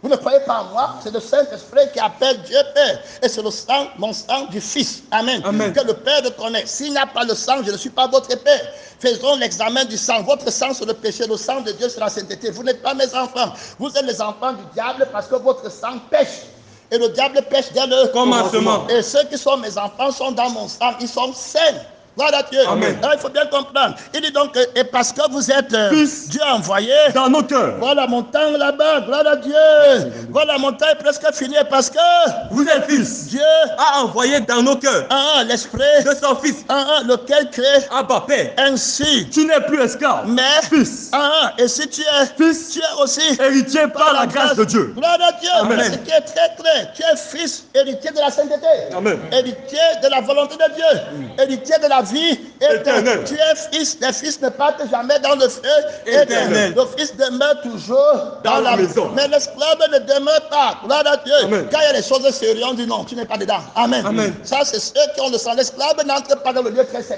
Vous ne croyez pas en moi, c'est le Saint-Esprit qui appelle Dieu Père. Et c'est le sang, mon sang du Fils. Amen. Amen. Que le Père le connaît. S'il n'y a pas le sang, je ne suis pas votre Père. Faisons l'examen du sang. Votre sang, c'est le péché. Le sang de Dieu, c'est la sainteté. Vous n'êtes pas mes enfants. Vous êtes les enfants du diable parce que votre sang pêche. Et le diable pêche dès le commencement. Et ceux qui sont mes enfants sont dans mon sang. Ils sont sains. Gloire à Dieu. Amen. Alors, il faut bien comprendre. Il dit donc, et parce que vous êtes fils, Dieu a envoyé dans nos cœurs. Voilà mon temps là-bas. Gloire à Dieu. Voilà mon temps est presque fini parce que vous êtes fils. Dieu a envoyé dans nos cœurs l'esprit de son fils. Lequel crée Abba Père. ainsi. Tu n'es plus esclave. Mais fils. Et si tu es fils, tu es aussi héritier par la grâce de Dieu. Gloire à Dieu. Amen. Ce qui est très clair. Tu es fils, héritier de la sainteté. Amen. Héritier de la volonté de Dieu. Héritier de la vie éternelle. Tu es fils, les fils ne partent jamais dans le feu éternel. Le fils demeure toujours dans la maison. Mais l'esclave ne demeure pas. Gloire à Dieu. Amen. Quand il y a des choses sérieuses, on dit non, tu n'es pas dedans. Amen. Amen. Ça, c'est ceux qui ont le sang. L'esclave n'entre pas dans le lieu très saint.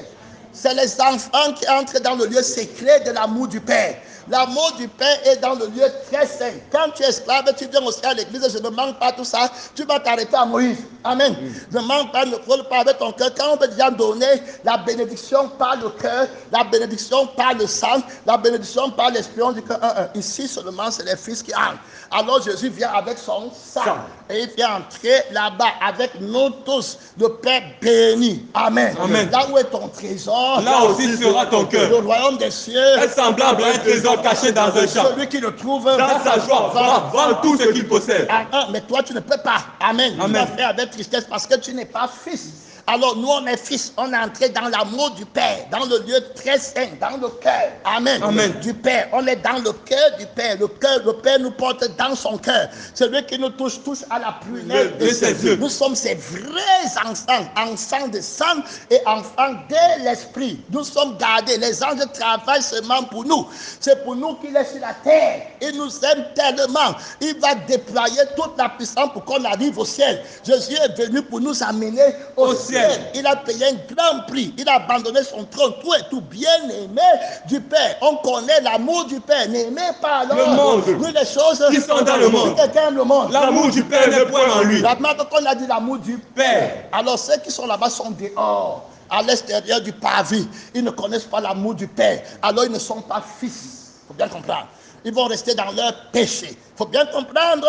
C'est les enfants qui entrent dans le lieu secret de l'amour du Père. L'amour du Père est dans le lieu très saint. Quand tu es esclave, tu viens aussi à l'église, je ne manque pas tout ça, tu vas t'arrêter à Moïse. Amen. Ne manque pas, ne frôle pas avec ton cœur. Quand on veut déjà donner la bénédiction par le cœur, la bénédiction par le sang, la bénédiction par l'esprit, on dit que ici seulement c'est les fils qui entrent. Alors Jésus vient avec son sang et il vient entrer là-bas avec nous tous, le Père béni. Amen. Amen. Là où est ton trésor, Là aussi sera ton cœur. le royaume des cieux Est semblable à un trésor caché dans un champ. celui qui le trouve Dans sa joie, vend tout ce qu'il possède. Mais toi, tu ne peux pas. Amen. Tu Amen. vas faire avec tristesse parce que tu n'es pas fils. Alors nous, on est fils. On est entré dans l'amour du Père, dans le lieu très saint, dans le cœur. Amen. Amen. Du Père. On est dans le cœur du Père. Le Père nous porte dans son cœur. Celui qui nous touche à la prunelle De ses yeux. Nous sommes ses vrais enfants. Enfants de sang et enfants de l'esprit. Nous sommes gardés. Les anges travaillent seulement pour nous. C'est pour nous qu'il est sur la terre. Il nous aime tellement. Il va déployer toute la puissance pour qu'on arrive au ciel. Jésus est venu pour nous amener au ciel. Il a payé un grand prix. Il a abandonné son trône. Tout et tout bien aimé du Père. On connaît l'amour du Père. N'aimez pas alors Le monde. oui, les choses Qui sont dans le monde. Si quelqu'un aime le monde. L'amour du Père n'est point en lui. La main qu'on a dit l'amour du Père. Alors ceux qui sont là-bas sont dehors, à l'extérieur du pavé. Ils ne connaissent pas l'amour du Père. Alors ils ne sont pas fils. Il faut bien comprendre. Ils vont rester dans leur péché. Il faut bien comprendre.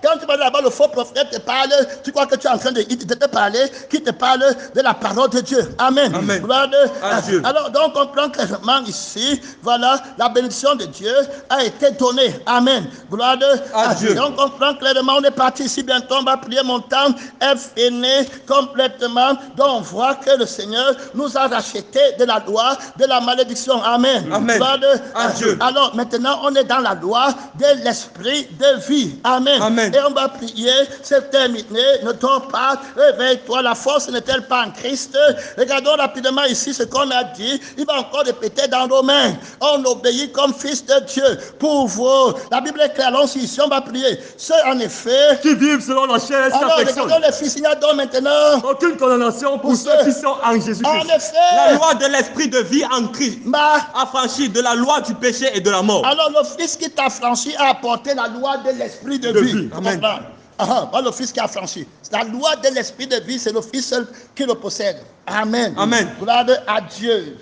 Quand tu vas là-bas, le faux prophète te parle, tu crois que tu es en train de te parler, qui te parle de la parole de Dieu. Amen. Amen. Gloire à Dieu. Alors, donc, on comprend clairement ici, voilà, la bénédiction de Dieu a été donnée. Amen. Gloire à Dieu. Donc, on comprend clairement, on est parti ici, bientôt, on va prier, mon temps est fini complètement. Donc, on voit que le Seigneur nous a rachetés de la loi, de la malédiction. Amen. Amen. Gloire à Dieu. Alors, maintenant, on est dans la loi de l'esprit de vie. Amen. Amen. Et on va prier, c'est terminé, ne dors pas, réveille-toi, la force n'est-elle pas en Christ? Regardons rapidement ici ce qu'on a dit, il va encore répéter dans Romains, on obéit comme fils de Dieu pour vous. La Bible est claire, allons ici, on va prier. Ceux en effet, Qui vivent selon la chair et sa alors personne. regardons les fils, il y a donc maintenant, Aucune condamnation pour ceux qui sont en en Jésus-Christ. La effet, loi de l'esprit de vie en Christ affranchit de la loi du péché et de la mort. alors le fils qui t'a franchi a apporté la loi de l'esprit de vie. Amen. Pas le fils qui a franchi. La loi de l'esprit de vie, c'est le fils seul qui le possède. Amen. Amen. Gloire à Dieu.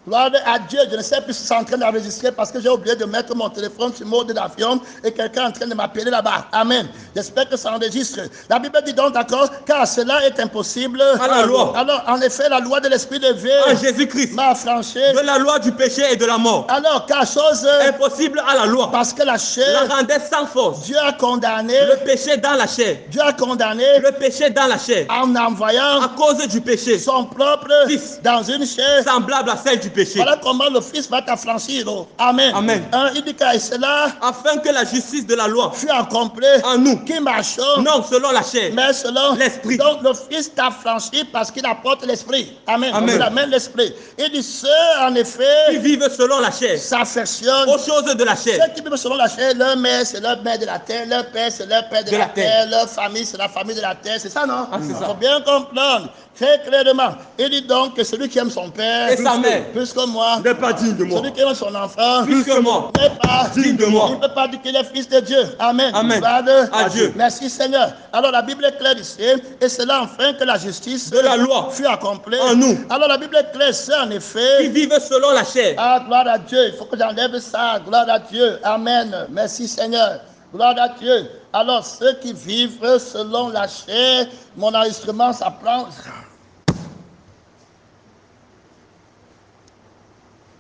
Gloire à Dieu. Je ne sais plus si c'est en train d'enregistrer parce que j'ai oublié de mettre mon téléphone sur mode d'avion et quelqu'un est en train de m'appeler là-bas. Amen. J'espère que ça enregistre. La Bible dit donc, d'accord, car cela est impossible à la loi. Alors, en effet, la loi de l'esprit de vie En Jésus-Christ. m'a affranchi. De la loi du péché et de la mort. Alors, car chose, Impossible à la loi. parce que la chair, La rendait sans force. Dieu a condamné, Le péché dans la chair. Dieu a condamné Le péché dans la chair. en envoyant À cause du péché. son propre Fils. dans une chair. Semblable à celle du péché. Voilà comment le Fils va t'affranchir. Amen. Amen. Il dit que cela Afin que la justice de la loi fut accompli en nous. qui marchons, Non selon la chair. mais selon l'esprit. Donc le Fils t'a franchi parce qu'il apporte l'esprit. Amen. Amen. Il amène l'esprit. Il dit ceux en Qui effet vivent selon la chair. s'affectionnent. Aux choses de la chair. Ceux qui vivent selon la chair, leur mère c'est leur mère de la terre, leur père c'est leur père de la terre, leur famille c'est la famille de la terre. C'est ça, non? c'est Il ça. faut bien comprendre très clairement. Il dit donc que celui qui aime son père Et sa mère. plus que moi, N'est pas digne de moi. celui qui aime son enfant Plus que moi. n'est pas Digne de moi. Il ne peut pas dire qu'il est fils de Dieu. Amen. Amen. Gloire À Dieu. Merci Seigneur. Alors la Bible est claire ici, et c'est là enfin que la justice De la loi fut accomplie en nous. Alors la Bible est claire, c'est en Qui effet. vivent selon la chair. Ah, gloire à Dieu. Il faut que j'enlève ça. Gloire à Dieu. Amen. Merci Seigneur. Gloire à Dieu. Alors ceux qui vivent selon la chair, mon enregistrement, ça prend.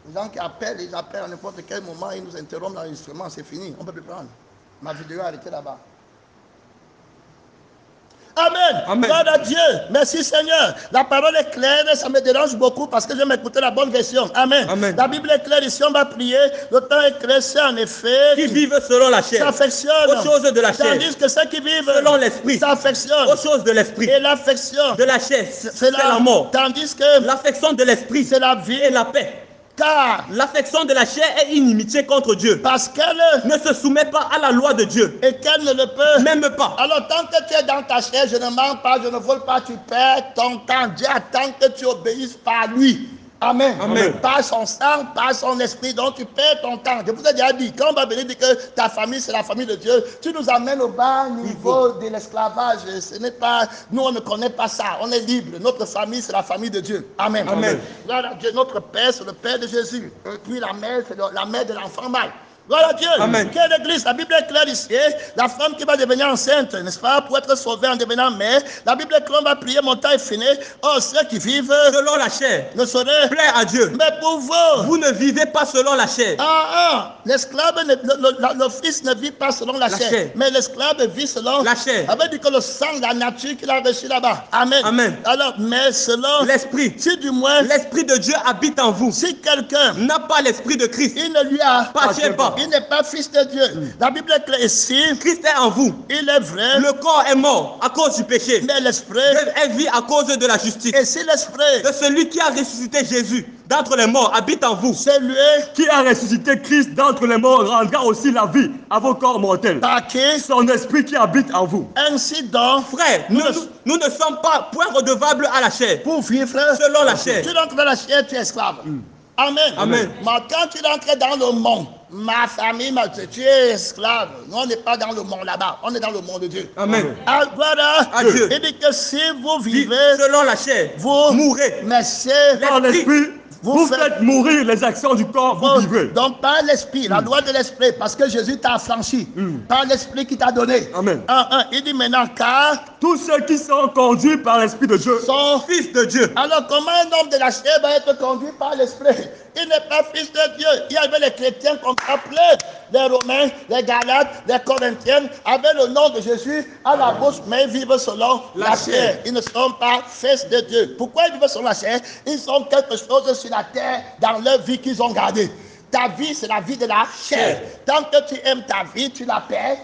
Les gens qui appellent, ils appellent à n'importe quel moment, ils nous interrompent l'enregistrement, c'est fini, on ne peut plus prendre. Ma vidéo est arrêtée là-bas. Amen. Amen. Gloire à Dieu. Merci Seigneur. La parole est claire, ça me dérange beaucoup parce que je vais m'écouter la bonne version. Amen. Amen. La Bible est claire ici, on va prier. Le temps est clair, c'est en effet Qui vivent selon la chair, s'affectionnent aux choses de la chair, tandis que ceux qui vivent selon l'esprit, s'affectionnent aux choses de l'esprit. et l'affection De la chair, c'est c'est la mort. tandis que L'affection de l'esprit, c'est la vie et la paix. car L'affection de la chair est inimitié contre Dieu. parce qu'elle Ne se soumet pas à la loi de Dieu. et qu'elle ne le peut. Même pas. Alors tant que tu es dans ta chair, je ne mens pas, je ne vole pas, tu perds ton temps. Dieu attend que tu obéisses par lui. Amen. Amen. Par son sang, par son esprit, donc tu perds ton temps. Je vous ai déjà dit, quand on va venir dire que ta famille c'est la famille de Dieu, tu nous amènes au bas niveau de l'esclavage. Ce n'est pas, nous on ne connaît pas ça, on est libre. Notre famille c'est la famille de Dieu. Amen. Amen. Gloire à Dieu, notre Père c'est le Père de Jésus. Et puis la mère c'est la mère de l'enfant mâle. Gloire à Dieu. Amen. Quelle église? La Bible est claire ici. La femme qui va devenir enceinte, n'est-ce pas, pour être sauvée en devenant mère. La Bible est claire, on va prier, mon temps est fini. Oh, ceux qui vivent Selon la chair, ne sauraient. plaît à Dieu. Mais pour vous, Vous ne vivez pas selon la chair. l'esclave, le fils ne vit pas selon la chair. Mais l'esclave vit selon la chair. Ça veut dire que le sang, la nature qu'il a reçu là-bas. Amen. Amen. Alors, mais selon L'esprit. si du moins, L'esprit de Dieu habite en vous. si quelqu'un N'a pas l'esprit de Christ. il ne lui a Appartient pas. il n'est pas fils de Dieu. La Bible est claire ici. Christ est en vous. Il est vrai. Le corps est mort à cause du péché. Mais l'esprit. Elle vit à cause de la justice. Et si l'esprit De celui qui a ressuscité Jésus d'entre les morts habite en vous. c'est lui Qui a ressuscité Christ d'entre les morts rendra aussi la vie à vos corps mortels. par qui, Son esprit qui habite en vous. ainsi donc, Frère, nous ne sommes pas point redevables à la chair. pour vivre Selon la chair. tu entres dans la chair, tu es esclave. Amen. Amen. Mais quand tu entres dans le monde, ma famille, tu es esclave. Nous, on n'est pas dans le monde là-bas. On est dans le monde de Dieu. Amen. Ah, voilà. À Dieu. Il dit que si vous vivez, Selon la chair, vous mourrez. mais c'est Par l'esprit, vous faites- faites mourir les actions du corps, vous vivrez. donc par l'esprit, la loi de l'esprit, parce que Jésus t'a affranchi, par l'esprit qui t'a donné. Amen. Il dit maintenant, car Tous ceux qui sont conduits par l'esprit de Dieu son Fils de Dieu. Alors, comment un homme de la chair va être conduit par l'esprit? Il n'est pas fils de Dieu. Il y avait les chrétiens qu'on appelait les Romains, les Galates, les Corinthiens, avaient le nom de Jésus à la bouche, mais ils vivent selon la chair. Ils ne sont pas fils de Dieu. Pourquoi ils vivent selon la chair? Ils ont quelque chose sur la terre dans leur vie qu'ils ont gardé. Ta vie, c'est la vie de la chair. Tant que tu aimes ta vie, tu la perds.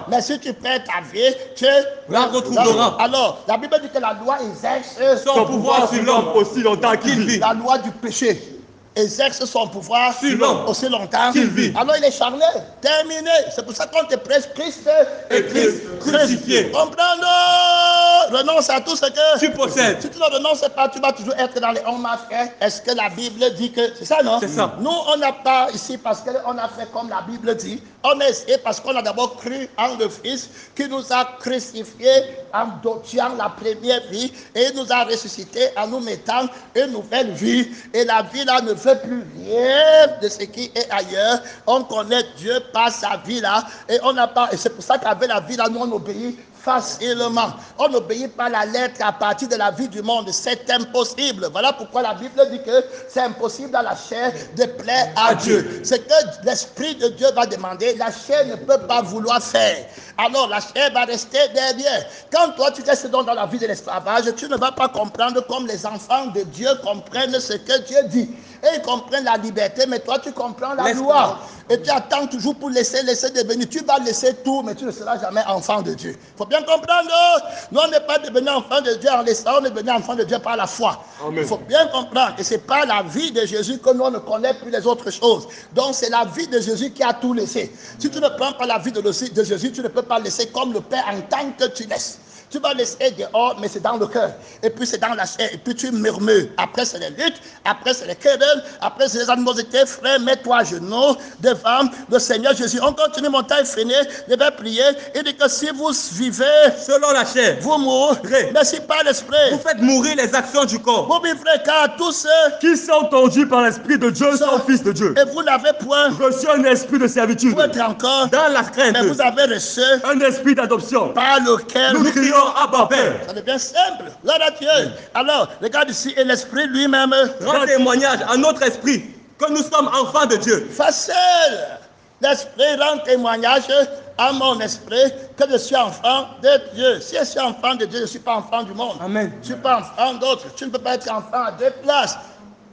Mais si tu perds ta vie, tu La retrouveras. Alors, la Bible dit que la loi exerce Son pouvoir sur l'homme aussi longtemps qu'il vit. la loi du péché. Exerce son pouvoir Sur l'homme aussi longtemps qu'il vit. Alors il est charnel. Terminé. C'est pour ça qu'on te presse Christ Et Christ crucifié. Comprends-nous. Renonce à tout ce que Tu possèdes. Si tu ne renonces pas, tu vas toujours être dans les on m'a fait. Est-ce que la Bible dit que c'est ça, non? C'est ça. Nous, on n'a pas ici parce qu'on a fait comme la Bible dit. On a essayé parce qu'on a d'abord cru en le Fils qui nous a crucifiés en dotant la première vie et nous a ressuscité en nous mettant une nouvelle vie. Et la vie là ne fait plus rien de ce qui est ailleurs. On connaît Dieu par sa vie là et on n'a pas. Et c'est pour ça qu'avec la vie là, nous on obéit facilement. On n'obéit pas la lettre à partir de la vie du monde. C'est impossible. Voilà pourquoi la Bible dit que c'est impossible dans la chair de plaire à Dieu. Ce que l'Esprit de Dieu va demander, la chair ne peut pas vouloir faire. Alors la chair va rester derrière. Quand toi tu restes donc dans la vie de l'esclavage, tu ne vas pas comprendre comme les enfants de Dieu comprennent ce que Dieu dit. Et ils comprennent la liberté, mais toi tu comprends la loi. Et tu attends toujours pour laisser devenir. Tu vas laisser tout, mais tu ne seras jamais enfant de Dieu. Il faut bien comprendre. Nous, on n'est pas devenu enfant de Dieu en laissant, on est devenu enfant de Dieu par la foi. Amen. Il faut bien comprendre. Et ce n'est pas la vie de Jésus que nous, on ne connaît plus les autres choses. Donc, c'est la vie de Jésus qui a tout laissé. Si tu ne prends pas la vie de Jésus, tu ne peux pas laisser comme le Père en tant que tu laisses. Tu vas laisser dehors, mais c'est dans le cœur. Et puis c'est dans la chair. Et puis tu murmures. Après c'est les luttes. Après c'est les querelles. Après c'est les animosités. Frère, mets-toi à genoux devant le Seigneur Jésus. On continue, mon temps est fini. Je vais prier. Il dit que si vous vivez selon la chair, vous mourrez. Mais si par l'esprit, vous faites mourir les actions du corps. Vous vivrez car tous ceux qui sont conduits par l'Esprit de Dieu sont fils de Dieu. Et vous n'avez point reçu un esprit de servitude. Vous êtes encore dans la crainte. Mais vous avez reçu un esprit d'adoption par lequel nous crions Abba Père. Ça devient simple. Gloire à Dieu. Alors, regarde ici, et l'esprit lui-même rend témoignage à notre esprit que nous sommes enfants de Dieu. Facile. L'Esprit rend témoignage à mon esprit que je suis enfant de Dieu. Si je suis enfant de Dieu, je ne suis pas enfant du monde. Amen. Je ne suis pas enfant d'autres. Tu ne peux pas être enfant à deux places.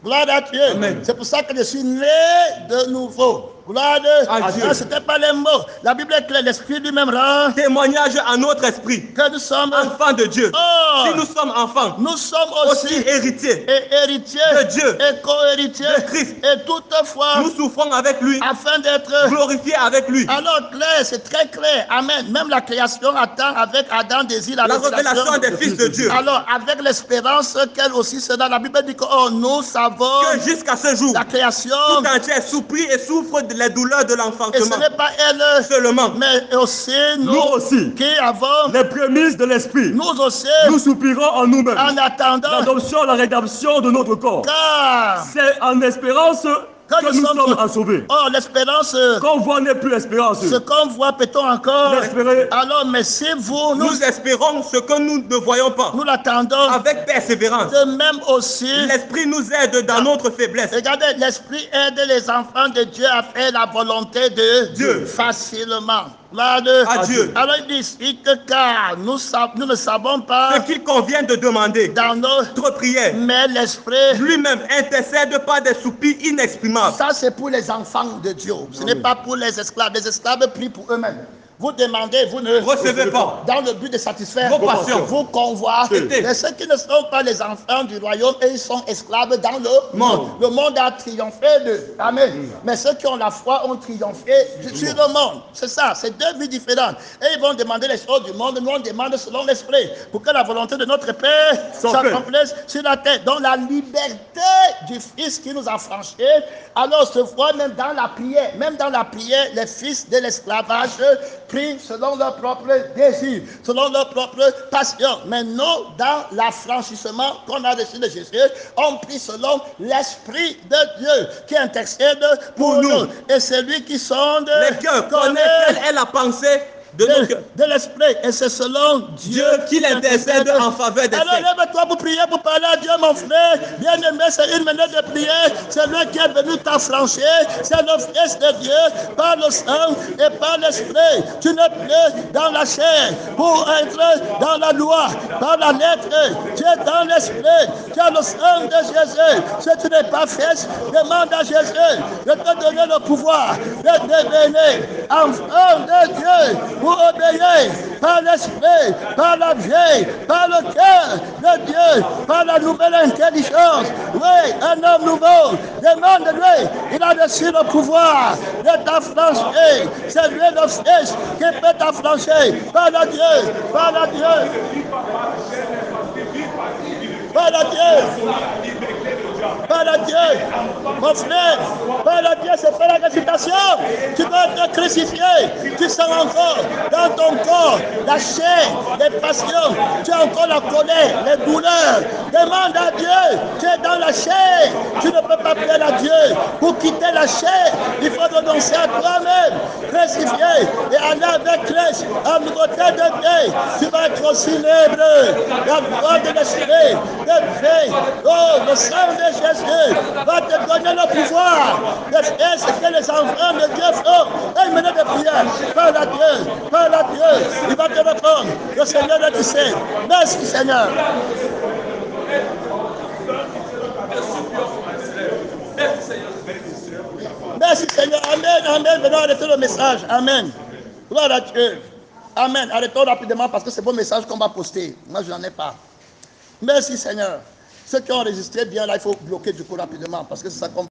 Gloire à Dieu. C'est pour ça que je suis né de nouveau. Gloire à Dieu. Ce n'était pas les mots. La Bible est claire. L'Esprit lui-même rend témoignage à notre esprit que nous sommes enfants de Dieu. Oh, si nous sommes enfants, nous sommes aussi héritiers et héritiers de Dieu et co-héritiers de Christ. Et toutefois, nous souffrons avec lui afin d'être glorifiés avec lui. Alors clair, c'est très clair. Amen. Même la création attend avec Adam désir la révélation des fils de Dieu. Alors avec l'espérance qu'elle aussi sera. La Bible dit que nous savons que jusqu'à ce jour, la création tout entière souffrit et souffre les douleurs de l'enfantement. Et ce n'est pas elle seulement, mais aussi nous aussi qui avons les prémices de l'esprit. Nous aussi, nous soupirons en nous-mêmes en attendant l'adoption, la rédemption de notre corps. Car c'est en espérance que nous sommes sauvés. Oh, l'espérance. Qu'on voit n'est plus espérance. Ce qu'on voit, peut-on encore l'espérer? Alors, mais si vous... Nous espérons ce que nous ne voyons pas. Nous l'attendons. Avec persévérance. De même aussi... L'Esprit nous aide dans notre faiblesse. Regardez, l'Esprit aide les enfants de Dieu à faire la volonté de Dieu. Facilement. À Dieu. Alors il dit que car nous ne savons pas ce qu'il convient de demander dans notre prière, mais l'Esprit lui-même intercède par des soupirs inexprimables. Ça c'est pour les enfants de Dieu. Ce n'est pas pour les esclaves. Les esclaves prient pour eux-mêmes. Vous demandez, vous ne recevez pas. Dans le but de satisfaire vos passions, vos convois. Mais ceux qui ne sont pas les enfants du royaume, ils sont esclaves dans le monde. Le monde a triomphé d'eux. Amen. Mais ceux qui ont la foi ont triomphé sur le monde. C'est ça, c'est deux vies différentes. Et ils vont demander les choses du monde. Nous on demande selon l'esprit. Pour que la volonté de notre Père s'accomplisse sur la terre. Dans la liberté du Fils qui nous a franchis. Alors se voit même dans la prière. Même dans la prière, les fils de l'esclavage prient selon leur propre désir, selon leur propre passion. Mais nous, dans l'affranchissement qu'on a reçu de Jésus, on prie selon l'Esprit de Dieu qui intercède pour nous. Et c'est lui qui sonde les cœurs, connaît quelle est la pensée de l'esprit, et c'est selon Dieu qui intercède en faveur des Alors lève-toi pour prier, pour parler à Dieu, mon frère. Bien-aimé, c'est une manière de prier. C'est lui qui est venu t'affranchir. C'est le Fils de Dieu, par le sang et par l'esprit. Tu n'es plus dans la chair pour être dans la loi, par la lettre. Tu es dans l'esprit. Tu as le sang de Jésus. Si tu n'es pas fait, demande à Jésus de te donner le pouvoir de devenir enfant de Dieu. Pour obéir par l'esprit, par la vie, par le cœur de Dieu, par la nouvelle intelligence. Oui, un homme nouveau, demande-lui, il a reçu le pouvoir de t'affranchir. C'est lui le Fils qui peut t'affranchir. Par la Dieu, par la Dieu. Par la Dieu. Par la Dieu, mon frère, par la Dieu, c'est pas la récitation. Tu dois être crucifié. Tu sens encore dans ton corps la chair, les passions. Tu as encore la colère, les douleurs. Demande à Dieu. Tu es dans la chair. Tu ne peux pas plaire à Dieu. Pour quitter la chair, il faut renoncer à toi-même. Crucifié et aller avec Christ en nouveauté de Dieu. Tu vas être aussi libre. La gloire de l'esprit, de Dieu. Oh, le sang de Jésus va te donner le pouvoir de faire ce que les enfants de Dieu font. Et mener des prières. Parle à Dieu, parle à Dieu. Il va te répondre. Le Seigneur le dit. Merci Seigneur. Merci Seigneur. Amen, amen. Venons arrêter le message. Amen. Gloire à Dieu. Amen. Arrêtons rapidement parce que c'est bon message qu'on va poster. Moi, je n'en ai pas. Merci Seigneur. Ceux qui ont enregistré bien là, il faut bloquer du coup rapidement parce que c'est ça qu'on